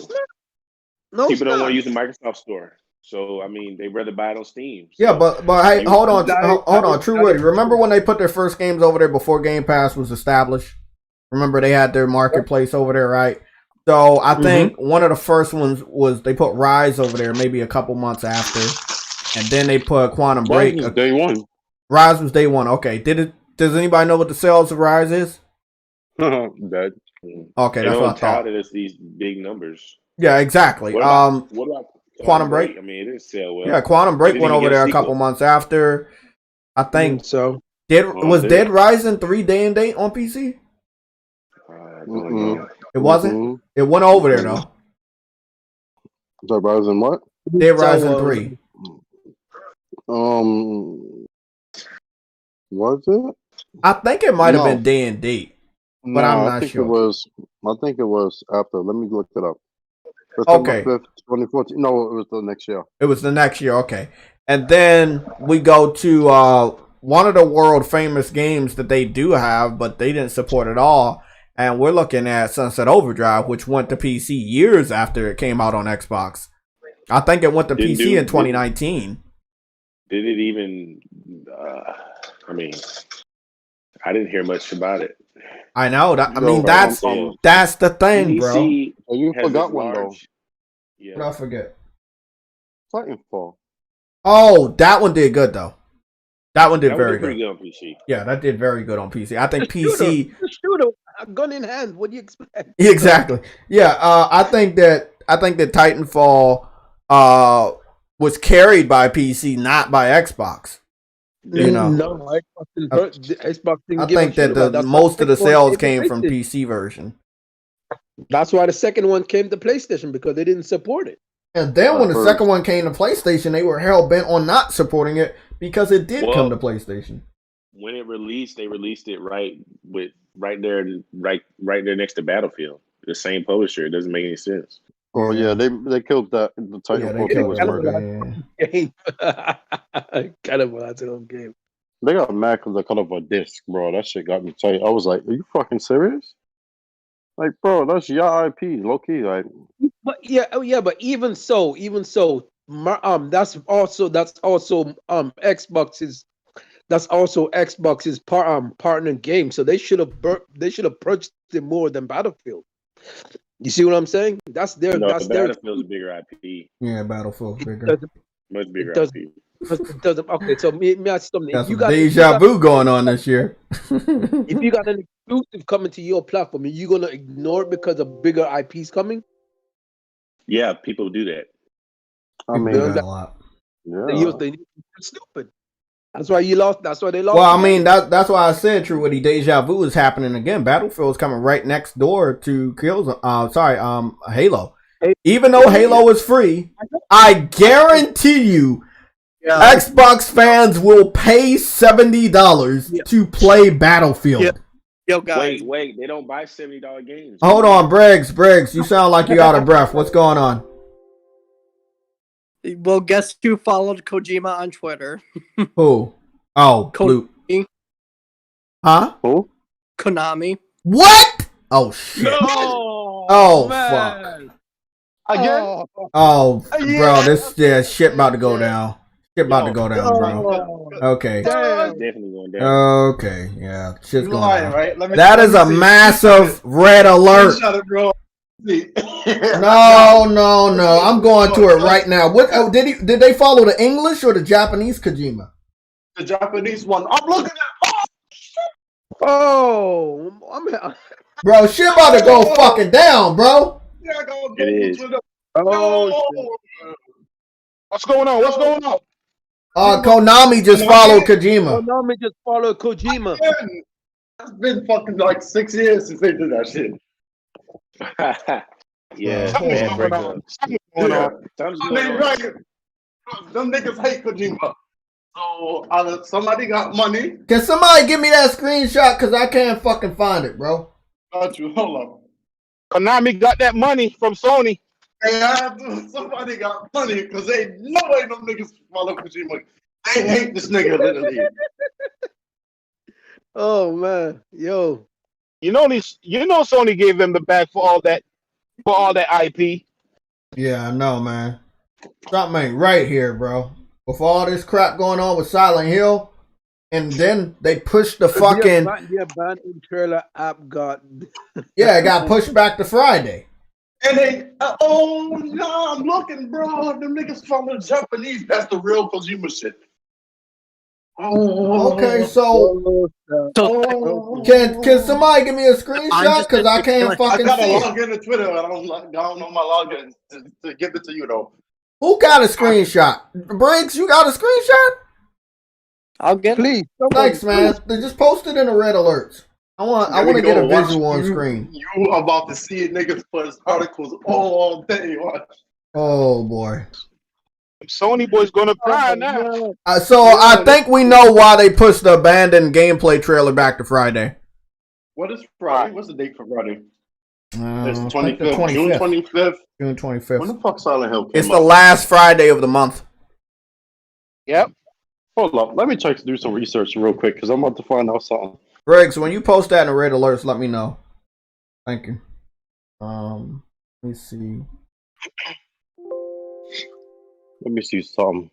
people don't want to use the Microsoft Store. So I mean, they rather buy it on Steam. So. Yeah, but hey, hold on, True Woody. Remember when they put their first games over there before Game Pass was established? Remember they had their marketplace over there, right? So I think one of the first ones was they put Rise over there, maybe a couple months after, and then they put Quantum Break. Rise was day one. Rise was day one. Okay, does anybody know what the sales of Rise is? That. Okay, that's what I thought. It's these big numbers. Yeah, exactly. What about Quantum Break? I mean, it didn't sell well. Yeah, Quantum Break went over there a couple months after. I think so. Dead Rising 3 day and date on PC? It wasn't. It went over there though. Dead Rising what? Dead Rising 3. Was it? I think it might have been day and date, but I'm not sure. I think it was after. Let me look it up. Okay. September 5th, 2014. No, it was the next year. It was the next year, okay. And then we go to one of the world famous games that they do have, but they didn't support at all. And we're looking at Sunset Overdrive, which went to PC years after it came out on Xbox. I think it went to PC in 2019. Did it even? I mean, I didn't hear much about it. I know. That's the thing, bro. Oh, you forgot one though. Yeah. What did I forget? Titanfall. Oh, that one did good though. That one did very good. Pretty good on PC. Yeah, that did very good on PC. I think PC. Shooter, a gun in hand. What do you expect? Exactly. Yeah. I think that Titanfall was carried by PC, not by Xbox. You know, no, Xbox didn't I give think that most of the sales came from PC version. That's why the second one came to PlayStation, because they didn't support it. And then when the second one came to PlayStation, they were hell bent on not supporting it because it did come to PlayStation. When it released, they released it right there next to Battlefield. The same publisher. It doesn't make any sense. Oh yeah, they killed that. The Titanfall was working. Game. Kind of a game. They got mad because they cut off a disc, bro. That shit got me tight. I was like, "Are you fucking serious?" Like, bro, that's your IP, low key. Like, but but even so, that's also Xbox's. That's also Xbox's partner game. So they should have purchased it more than Battlefield. You see what I'm saying? That's their. Battlefield's a bigger IP. Yeah, Battlefield's bigger. Much bigger IP. It doesn't. Okay, so me ask something. Got some deja vu going on this year. If you got an exclusive coming to your platform, are you gonna ignore it because of bigger IPs coming? Yeah, people do that. I mean, a lot. Yeah. They're stupid. That's why you lost. That's why they lost. Well, I mean, that's why I said, True Woody, deja vu is happening again. Battlefield's coming right next door to Halo. Even though Halo is free, I guarantee you, Xbox fans will pay $70 to play Battlefield. Yo, guys. Wait, they don't buy $70 games. Hold on, Briggs, you sound like you out of breath. What's going on? Well, guess who followed Kojima on Twitter? Who? Oh, Blue. Huh? Who? Konami. What? Oh shit. No! Oh man. fuck. Again? Oh, bro, this shit about to go down. Shit about to go down, bro. Okay. Definitely going down. Okay, yeah, shit's going lying, down. right? That is a massive red alert. No. I'm going to it right now. What? Oh, did they follow the English or the Japanese Kojima? The Japanese one. I'm looking at. Oh, bro, shit about to go fucking down, bro. Yeah, I gotta It is. What's going on? Konami just followed Kojima. Konami just followed Kojima. It's been fucking like 6 years since they did that shit. Yeah, Something's man, going on. I mean, right. Them niggas hate Kojima. So somebody got money. Can somebody give me that screenshot? Because I can't fucking find it, bro. Got you. Hold on. Konami got that money from Sony. Somebody got money because they know ain't them niggas follow Kojima. They hate this nigga literally. Oh man, yo. You know Sony gave them the bag for all that IP. Yeah, I know, man. Something ain't right here, bro. With all this crap going on with Silent Hill, and then they pushed the fucking abandoned trailer app got it got pushed back to Friday. And they I'm looking, bro. Them niggas follow Japanese. That's the real Kojima shit. Okay, so can somebody give me a screenshot? Because I can't fucking see it. I gotta log into Twitter. I don't know my login to give it to you though. Who got a screenshot? Briggs, you got a screenshot? I'll get it. Please. Thanks, man. They just post it in the red alerts. I want to get a visual on screen. You about to see niggas post articles all day. Watch. Oh boy. Sony boy's gonna cry now. So I think we know why they pushed the abandoned gameplay trailer back to Friday. What is Friday? What's the date for Friday? It's I think the 25th, June 25th. June When 25th. the fuck Silent Hill came It's out? the last Friday of the month. Yep. Hold up, let me try to do some research real quick because I'm about to find out something. Griggs, when you post that in the red alerts, let me know. Thank you. Let me see. Let me see something.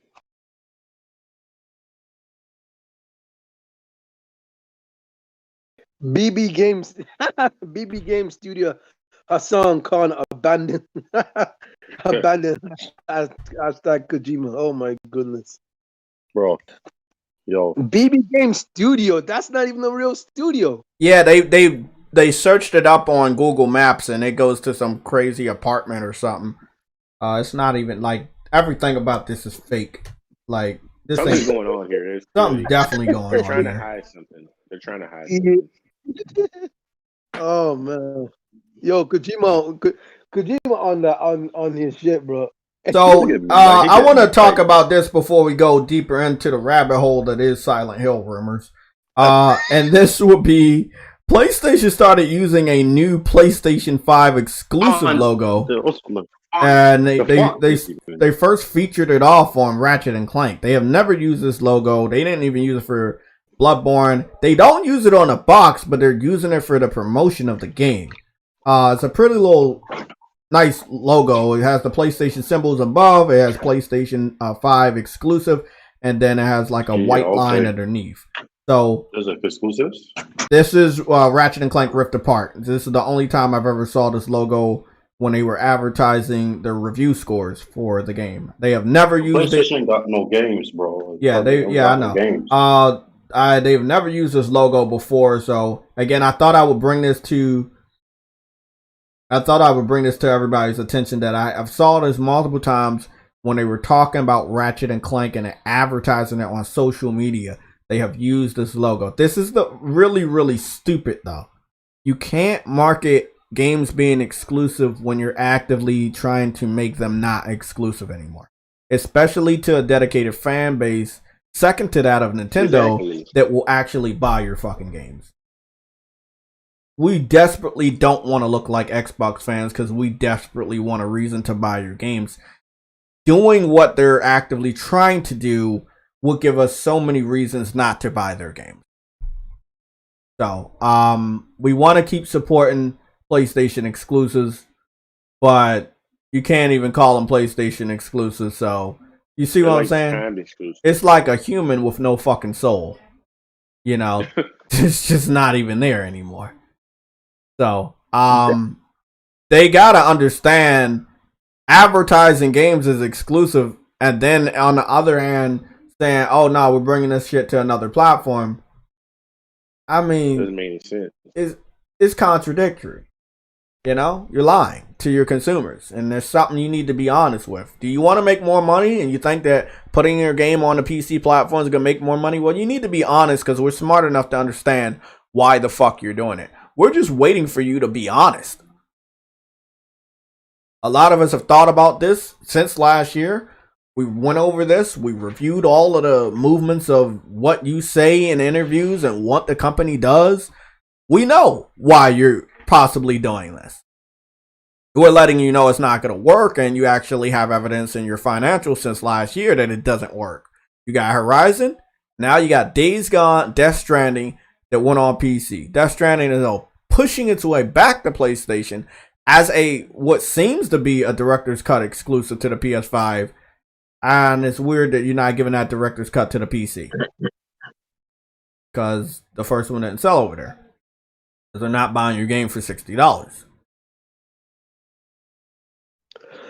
BB Games, BB Game Studio, Hassan Khan abandoned, abandoned hashtag Kojima. Oh my goodness, Bro, yo, BB Game Studio. That's not even a real studio. Yeah, they searched it up on Google Maps and it goes to some crazy apartment or something. It's not even like everything about this is fake. Like this Something's ain't going on here. There's something's definitely going They're on trying to here. hide something. They're trying to hide something. Oh man, yo, Kojima on his shit, bro. So Look at me, man. He I getting want to talk excited. about this before we go deeper into the rabbit hole that is Silent Hill rumors. And this would be PlayStation started using a new PlayStation 5 exclusive logo, and they first featured it off on Ratchet and Clank. They have never used this logo. They didn't even use it for Bloodborne. They don't use it on the box, but they're using it for the promotion of the game. It's a pretty little nice logo. It has the PlayStation symbols above. It has PlayStation 5 exclusive, and then it has like a white line underneath. So there's like exclusives. This is Ratchet and Clank Rift Apart. This is the only time I've ever saw this logo when they were advertising their review scores for the game. They have never used it. PlayStation got no games, bro. Yeah, I know. Games. They've never used this logo before. So again, I thought I would bring this to everybody's attention that I've saw this multiple times when they were talking about Ratchet and Clank and advertising it on social media. They have used this logo. This is the really, really stupid though. You can't market games being exclusive when you're actively trying to make them not exclusive anymore. Especially to a dedicated fan base, second to that of Nintendo, that will actually buy your fucking games. We desperately don't want to look like Xbox fans because we desperately want a reason to buy your games. Doing what they're actively trying to do will give us so many reasons not to buy their games. So, we want to keep supporting PlayStation exclusives, but you can't even call them PlayStation exclusives. So, you see what I'm saying? It's like a human with no fucking soul. You know, it's just not even there anymore. So, they gotta understand advertising games is exclusive, and then on the other hand, saying, "Oh no, we're bringing this shit to another platform." I mean, doesn't make any sense. It's contradictory. You know, you're lying to your consumers, and there's something you need to be honest with. Do you want to make more money, and you think that putting your game on the PC platform is gonna make more money? Well, you need to be honest because we're smart enough to understand why the fuck you're doing it. We're just waiting for you to be honest. A lot of us have thought about this since last year. We went over this. We reviewed all of the movements of what you say in interviews and what the company does. We know why you're possibly doing this. We're letting you know it's not going to work, and you actually have evidence in your financials since last year that it doesn't work. You got Horizon. Now you got Days Gone, Death Stranding that went on PC. Death Stranding is pushing its way back to PlayStation as what seems to be a director's cut exclusive to the PS5. And it's weird that you're not giving that director's cut to the PC. Because the first one didn't sell over there. Because they're not buying your game for $60.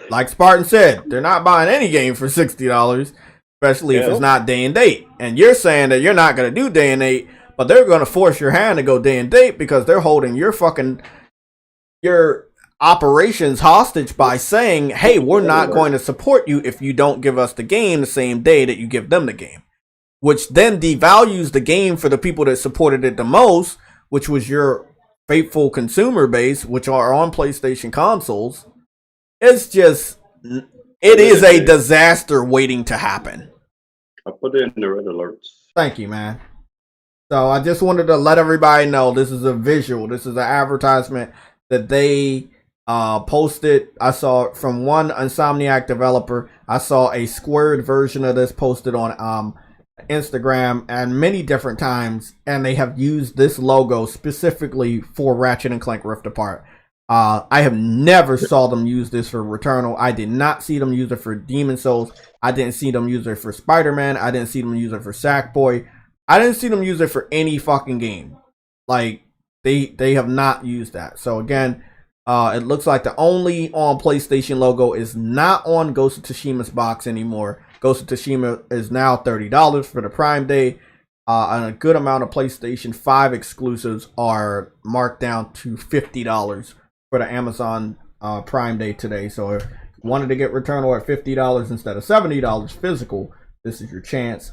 Like Spartan said, they're not buying any game for $60. Especially if it's not day and date. And you're saying that you're not going to do day and date. But they're going to force your hand to go day and date because they're holding your operations hostage by saying, hey, we're not going to support you if you don't give us the game the same day that you give them the game, which then devalues the game for the people that supported it the most, which was your faithful consumer base, which are on PlayStation consoles. It is a disaster waiting to happen. I put it in the red alerts. Thank you, man. So I just wanted to let everybody know this is a visual. This is an advertisement that they posted. I saw from one Insomniac developer. I saw a squared version of this posted on Instagram and many different times, and they have used this logo specifically for Ratchet and Clank Rift Apart. I have never saw them use this for Returnal. I did not see them use it for Demon Souls. I didn't see them use it for Spider-Man. I didn't see them use it for Sackboy. I didn't see them use it for any fucking game. Like, they have not used that. So again, it looks like the only on PlayStation logo is not on Ghost of Tsushima's box anymore. Ghost of Tsushima is now $30 for the Prime Day. And a good amount of PlayStation 5 exclusives are marked down to $50 for the Amazon Prime Day today. So if you wanted to get Returnal at $50 instead of $70 physical, this is your chance.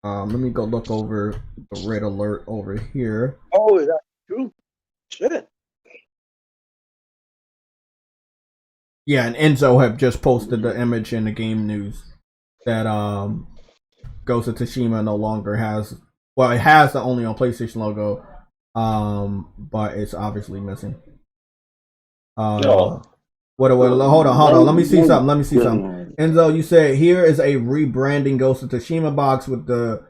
Let me go look over the red alert over here. Oh, is that true? Shit. Yeah, and Enzo have just posted the image in the game news that Ghost of Tsushima no longer has. Well, it has the only on PlayStation logo, but it's obviously missing. Hold on. Let me see something. Enzo, you said here is a rebranding Ghost of Tsushima box with the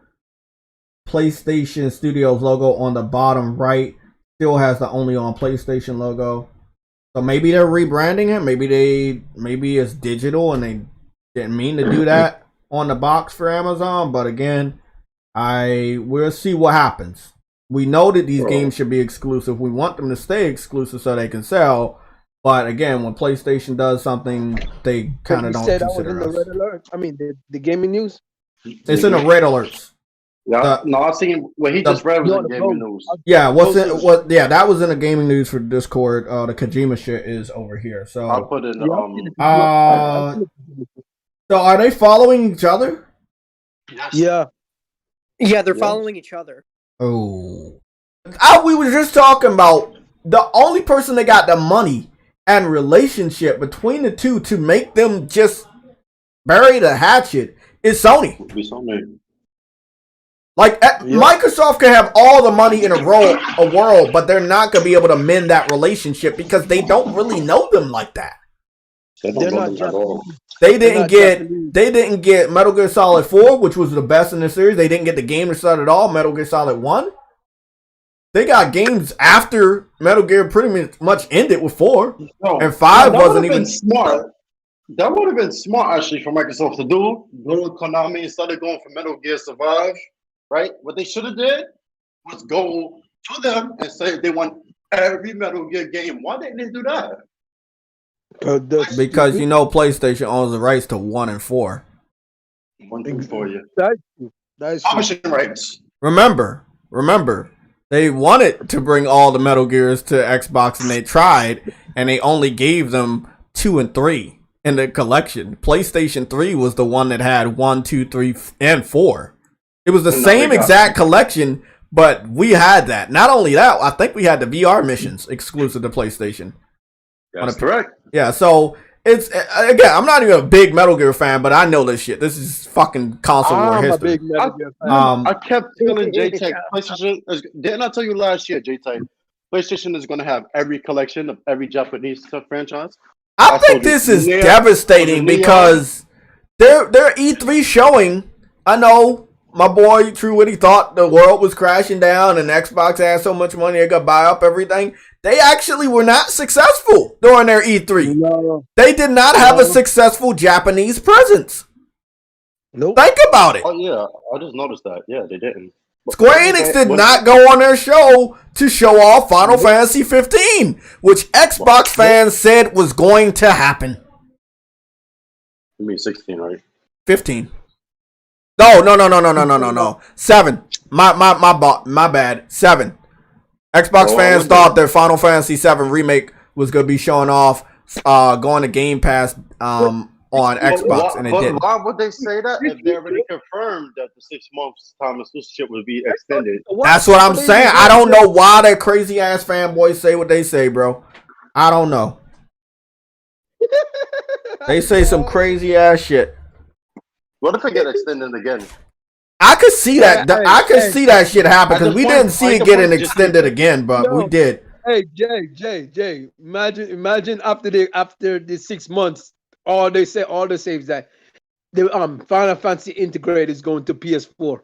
PlayStation Studios logo on the bottom right. Still has the only on PlayStation logo. So maybe they're rebranding it. Maybe it's digital and they didn't mean to do that on the box for Amazon. But again, we'll see what happens. We know that these games should be exclusive. We want them to stay exclusive so they can sell. But again, when PlayStation does something, they kind of don't consider us. The red alert. I mean, the gaming news. It's in the red alerts. Yeah, no, I seen what he just read was in gaming news. Yeah, Yeah, that was in the gaming news for Discord. The Kojima shit is over here. So I'll put in. So are they following each other? Yes. Yeah, they're following each other. Oh, we were just talking about the only person that got the money and relationship between the two to make them just bury the hatchet is Sony. Would be Sony. Like, Microsoft can have all the money in a world, but they're not going to be able to mend that relationship because they don't really know them like that. They didn't get Metal Gear Solid 4, which was the best in the series. They didn't get the game to start at all, Metal Gear Solid 1. They got games after Metal Gear pretty much ended with 4. And 5 wasn't even smart. That would have been smart, actually, for Microsoft to do. Go to Konami instead of going for Metal Gear Survive. Right? What they should have did was go to them and say they want every Metal Gear game. Why didn't they do that? Because PlayStation owns the rights to 1 and 4. 1 through 4, yeah. That's publishing rights. Remember, they wanted to bring all the Metal Gears to Xbox and they tried, and they only gave them 2 and 3 in the collection. PlayStation 3 was the one that had 1, 2, 3, and 4. It was the same exact collection, but we had that. Not only that, I think we had the VR missions exclusive to PlayStation. That's correct. Yeah, so it's again, I'm not even a big Metal Gear fan, but I know this shit. This is fucking console war history. I'm a big Metal Gear fan. I kept telling JayTech, PlayStation. Didn't I tell you last year, JayTech? PlayStation is going to have every collection of every Japanese franchise. I think this is devastating because their E3 showing. I know. My boy True Witty thought the world was crashing down and Xbox had so much money they could buy up everything. They actually were not successful during their E3. No. They did not have a successful Japanese presence. Nope. Think about it. Oh, yeah. I just noticed that. Yeah, they didn't. Square Enix did not go on their show to show off Final Fantasy 15, which Xbox fans said was going to happen. You mean 16, right? 15. No. 7. My bad. 7. Xbox fans thought their Final Fantasy 7 remake was going to be showing off, going to Game Pass on Xbox, and it didn't. Why would they say that if they already confirmed that the 6 months time exclusive would be extended? That's what I'm saying. I don't know why that crazy ass fanboys say what they say, bro. I don't know. They say some crazy ass shit. What if it get extended again? I could see that. I could see that shit happen because we didn't see it getting extended again, but we did. Hey, Jay. Imagine after the 6 months, all the saves that the Final Fantasy integrate is going to PS4.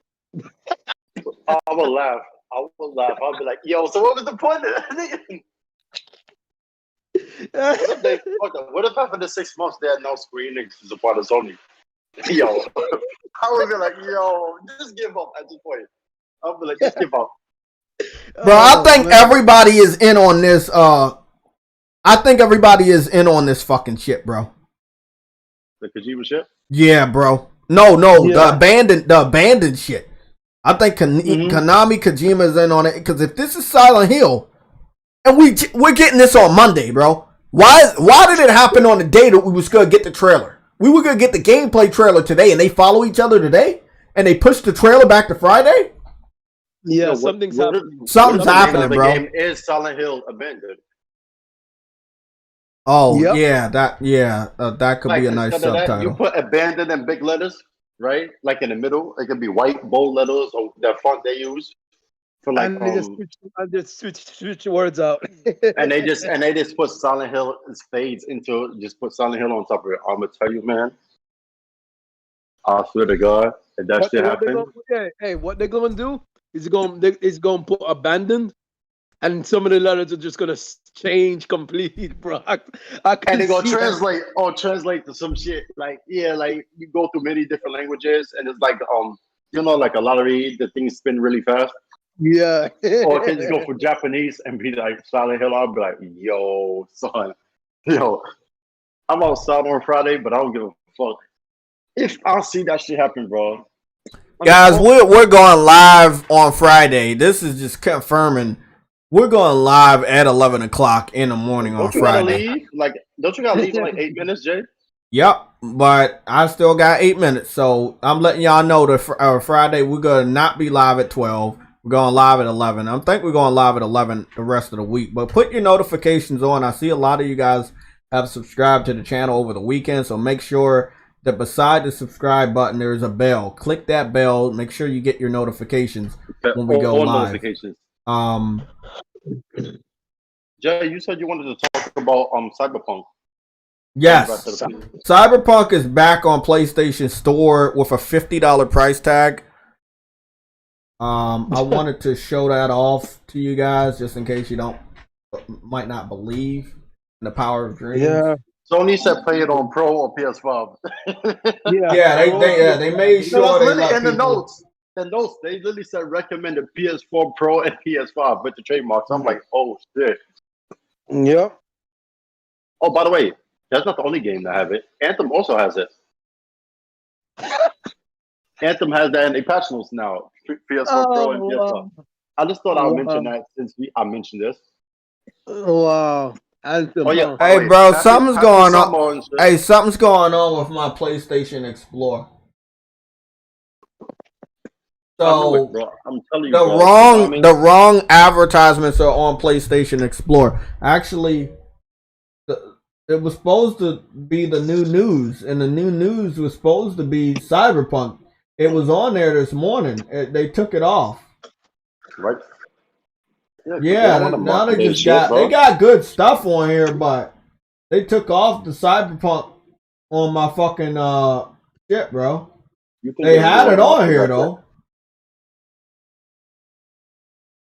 I will laugh. I'll be like, yo, so what was the point of that? What if after the 6 months they had no screening as a part of Sony? Yo, I would be like, yo, just give up at this point. I'll be like, just give up. Bro, I think everybody is in on this. I think everybody is in on this fucking shit, bro. The Kojima shit? Yeah, bro. No, Yeah. the abandoned shit. I think Konami, Kojima is in on it because if this is Silent Hill, and we're getting this on Monday, bro. Why did it happen on the day that we was gonna get the trailer? We were gonna get the gameplay trailer today, and they follow each other today, and they pushed the trailer back to Friday. Yeah, Yo, something's happening. Something's happening, The bro. game is Silent Hill Abandoned. Oh Yep. yeah, that could be a nice instead of that, subtitle. you put abandoned in big letters, right? Like in the middle, it could be white bold letters or the font they use for like And they just switch words out. and they just put Silent Hill spades into just put Silent Hill on top of it. I'm gonna tell you, man. I swear to God, if that shit happened, what they're gonna do is going put abandoned, and some of the letters are just gonna change completely, bro. I can and they gonna see that. translate to some shit like like you go through many different languages and it's like like a lottery, the things spin really fast. Yeah. Or it can just go for Japanese and be like Silent Hill. I'll be like, yo, son, I'm outside on Friday, but I don't give a fuck. If I'll see that shit happen, bro. Guys, we're going live on Friday. This is just confirming. We're going live at 11 o'clock in the morning on Don't you gotta Friday. leave? Don't you gotta leave in like 8 minutes, Jay? Yep, but I still got 8 minutes, so I'm letting y'all know that Friday we're gonna not be live at 12. We're going live at 11. I think we're going live at 11 the rest of the week. But put your notifications on. I see a lot of you guys have subscribed to the channel over the weekend, so make sure that beside the subscribe button there's a bell. Click that bell. Make sure you get your notifications when we go All live. notifications. Jay, you said you wanted to talk about Cyberpunk. Yes, Cyberpunk is back on PlayStation Store with a $50 price tag. I wanted to show that off to you guys just in case you might not believe in the power of dreams. Yeah. Sony said play it on Pro or PS5. They made sure they let in the people... notes. The notes, they literally said recommended PS4 Pro and PS5 with the trademarks. I'm like, oh shit. Yep. Oh, by the way, that's not the only game that have it. Anthem also has it. Anthem has that in the patch notes now. PS4 Pro and PS5. I just thought I would mention that since I mentioned this. Wow. Anthem. Oh yeah. Hey, bro, something's going on. Hey, something's going on with my PlayStation Explorer. So I'm telling you, the wrong advertisements are on PlayStation Explorer. Actually, it was supposed to be the new news, and the new news was supposed to be Cyberpunk. It was on there this morning. They took it off. Right. Yeah, now they got good stuff on here, but they took off the Cyberpunk on my fucking shit, bro. They had it on here though.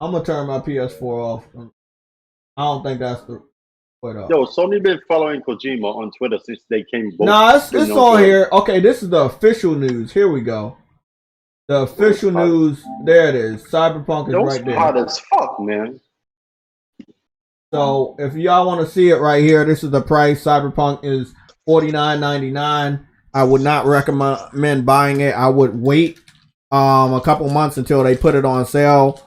I'm gonna turn my PS4 off. I don't think that's the way to. Yo, Sony been following Kojima on Twitter since they came. Nah, it's on here. Okay, this is the official news. Here we go. The official news. There it is. Cyberpunk is right there. Hot as fuck, man. So if y'all want to see it right here, this is the price. Cyberpunk is $49.99. I would not recommend buying it. I would wait a couple months until they put it on sale.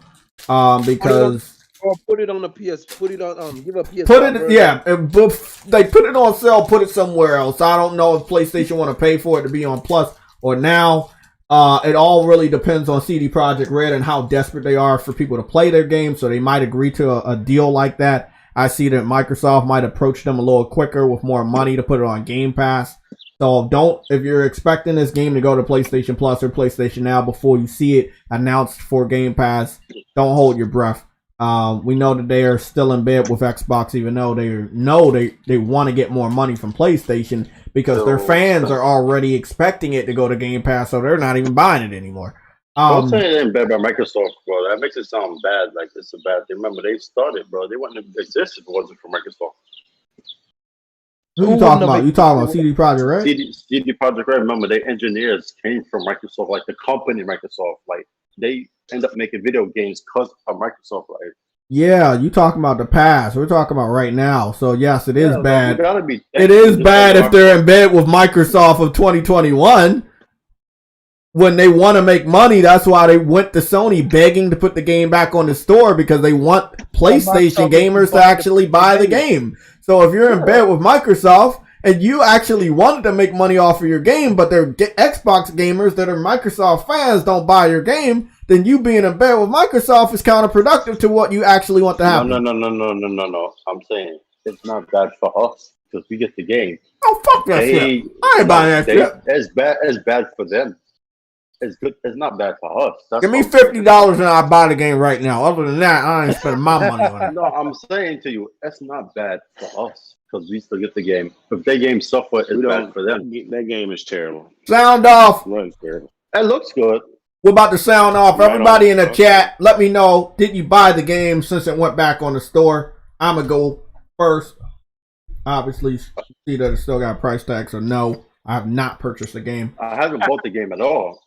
Because or put it on the PS. Put it on. Give a PS. Put it. Yeah. If they put it on sale, put it somewhere else. I don't know if PlayStation want to pay for it to be on Plus or Now. It all really depends on CD Projekt Red and how desperate they are for people to play their game. So they might agree to a deal like that. I see that Microsoft might approach them a little quicker with more money to put it on Game Pass. So if you're expecting this game to go to PlayStation Plus or PlayStation Now before you see it announced for Game Pass, don't hold your breath. We know that they are still in bed with Xbox, even though they want to get more money from PlayStation because their fans are already expecting it to go to Game Pass, so they're not even buying it anymore. Don't say it ain't bad by Microsoft, bro. That makes it sound bad, like it's a bad thing. Remember, they started, bro. They wouldn't have existed if it wasn't for Microsoft. Who you talking about? You talking about CD Projekt Red? CD Projekt Red. Remember, their engineers came from Microsoft, like the company Microsoft. Like they end up making video games because of Microsoft. Like, yeah, you talking about the past. We're talking about right now. So yes, it is bad. Be it is bad if they're in bed with Microsoft of 2021. When they want to make money, that's why they went to Sony begging to put the game back on the store because they want PlayStation gamers to actually buy the game. So if you're in bed with Microsoft and you actually wanted to make money off of your game, but they're Xbox gamers that are Microsoft fans don't buy your game, then you being in bed with Microsoft is counterproductive to what you actually want to happen. No. I'm saying it's not bad for us because we get the game. Oh, fuck that shit. I ain't buying that shit. It's bad for them. It's good. It's not bad for us. Give me $50 and I'll buy the game right now. Other than that, I ain't spending my money on it. No, I'm saying to you, it's not bad for us because we still get the game. If their game suffer, it's bad for them. That game is terrible. Sound off. It looks good. We're about to sound off. Everybody in the chat, let me know, did you buy the game since it went back on the store? I'm going to go first. Obviously, see that it still got a price tag, so no, I have not purchased the game. I haven't bought the game at all.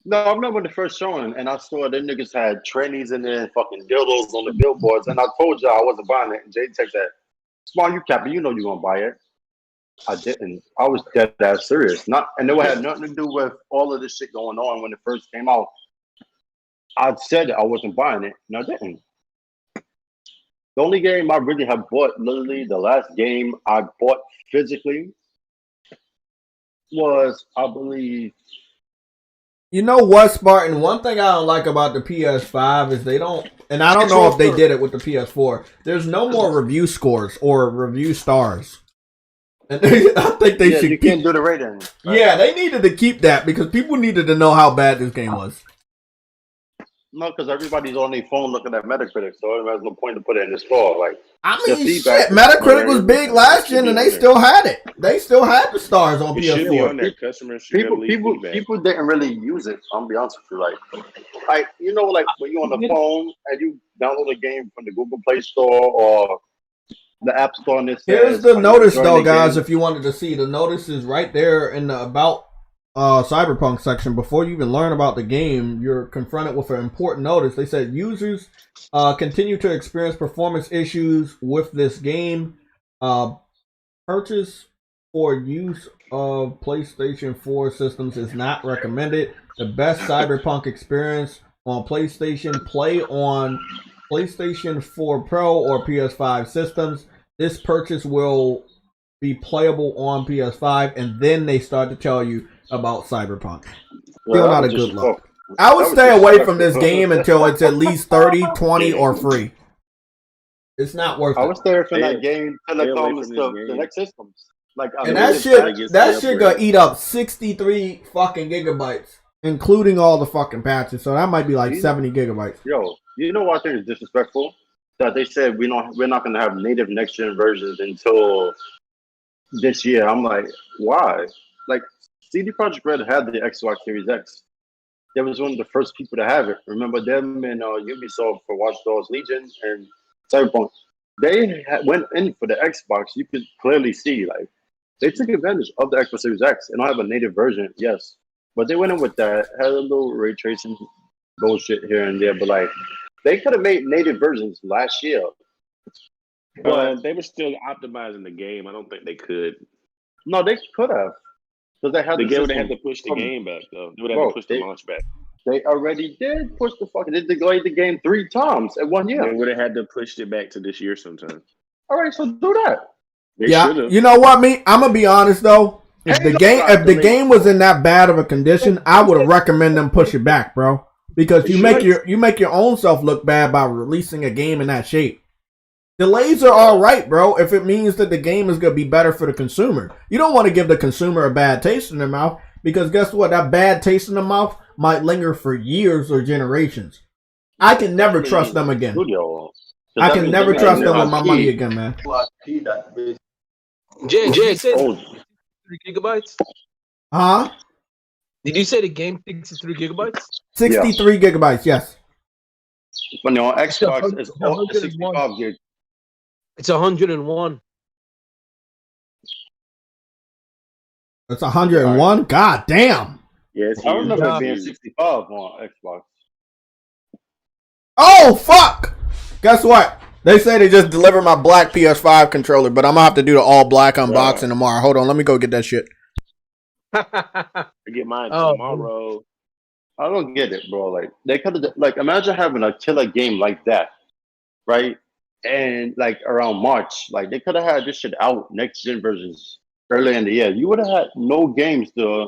No, I remember the first showing, and I saw them niggas had trannies in there and fucking dildos on the billboards, and I told y'all I wasn't buying it, and JaytechTV said, "Small, you capping, you know you're gonna buy it." I didn't. I was dead ass serious. And it had nothing to do with all of this shit going on when it first came out. I said I wasn't buying it, and I didn't. The only game I really have bought, literally the last game I bought physically was, I believe. You know what, Spartan? One thing I don't like about the PS5 is they don't, and I don't know if they did it with the PS4. There's no more review scores or review stars. And I think they should. You can't do the rating. Right? Yeah, they needed to keep that because people needed to know how bad this game was. No, because everybody's on their phone looking at Metacritic, so there's no point to put it in the store. Like, I mean, shit, Metacritic was big last gen, and they still had it. They still had the stars on PS4. People didn't really use it. I'm gonna be honest with you. Like you know, like when you're on the phone and you download a game from the Google Play Store or the App Store, and it says, here's the notice, though, guys. If you wanted to see, the notice is right there in the about. Cyberpunk section. Before you even learn about the game, you're confronted with an important notice. They said users continue to experience performance issues with this game. Purchase for use of PlayStation 4 systems is not recommended. The best Cyberpunk experience on PlayStation, play on PlayStation 4 Pro or PS5 systems. This purchase will be playable on PS5, and then they start to tell you about Cyberpunk. Still not a good look. I would stay away from this game until it's at least 30, 20, or free. It's not worth it. I would stay from that game until it comes to the next systems. Like, and that shit gonna eat up 63 fucking gigabytes, including all the fucking patches. So that might be like 70 gigabytes. Yo, you know what I think is disrespectful? That they said we're not gonna have native next gen versions until this year. I'm like, why? Like, CD Projekt Red had the Xbox Series X. They was one of the first people to have it. Remember them and Ubisoft for Watch Dogs Legion and Cyberpunk. They went in for the Xbox. You could clearly see, like, they took advantage of the Xbox Series X. And I have a native version, yes. But they went in with that, had a little ray tracing bullshit here and there. But, like, they could have made native versions last year. But they were still optimizing the game. I don't think they could. No, they could have. Because they had would have to push the game back, though. They would have to push the launch back. They already did push the fucking. They delayed the game 3 times in 1 year. They would have had to push it back to this year sometime. All right, so do that. You know what, I'm gonna be honest though. If the game was in that bad of a condition, I would recommend them push it back, bro. Because you make your own self look bad by releasing a game in that shape. Delays are all right, bro, if it means that the game is going to be better for the consumer. You don't want to give the consumer a bad taste in their mouth, because guess what? That bad taste in the mouth might linger for years or generations. I can never trust them again. Studio. So I that can means never they trust got them with my IP. money again, man. Jay, you said Oh, 3 gigabytes? Huh? Did you say the game 63 gigabytes? 63 gigabytes, yes. but no, on It's a Xbox hun- it's it's a 101. 65 gig. It's 101. It's 101? God damn. Yeah, it's I huge. remember it Yeah. being 65 on Xbox. Oh, fuck! Guess what? They say they just delivered my black PS5 controller, but I'm gonna have to do the all black unboxing tomorrow. Hold on, let me go get that shit. I get mine Oh, tomorrow. I don't get it, bro. Like they could have like imagine having a killer game like that, right? And like around March, like they could have had this shit out next gen versions early in the year. You would have had no games to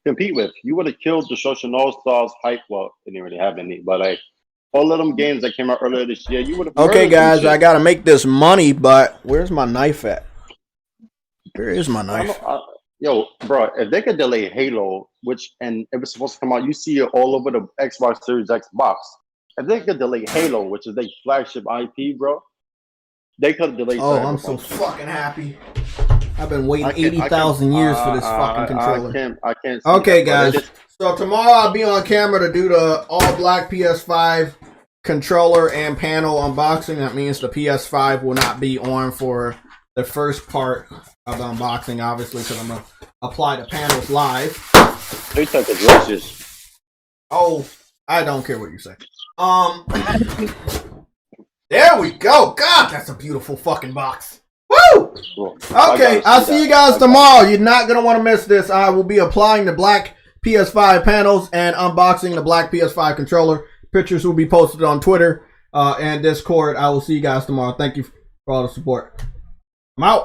compete with. You would have killed Destruction All Stars hype. Well, they didn't really have any, but like all of them games that came out earlier this year, you would have. Okay, guys, I gotta make this money, but where's my knife at? Where is my knife? Yo, bro, if they could delay Halo, which and it was supposed to come out, you see it all over the Xbox Series X box. If they could delay Halo, which is their flagship IP, bro, they could delay. Oh, I'm Cyberpunk. so fucking happy. I've been waiting I can't- 80,000 years for this fucking controller. I can't. See Okay, that, bro. guys. So tomorrow I'll be on camera to do the all black PS5 controller and panel unboxing. That means the PS5 will not be on for the first part of the unboxing, obviously, because I'm gonna apply the panels live. TikTok is racist. Oh, I don't care what you say. There we go. God, that's a beautiful fucking box. Woo! Okay, I'll see you guys tomorrow. You're not gonna want to miss this. I will be applying the black PS5 panels and unboxing the black PS5 controller. Pictures will be posted on Twitter and Discord. I will see you guys tomorrow. Thank you for all the support. I'm out.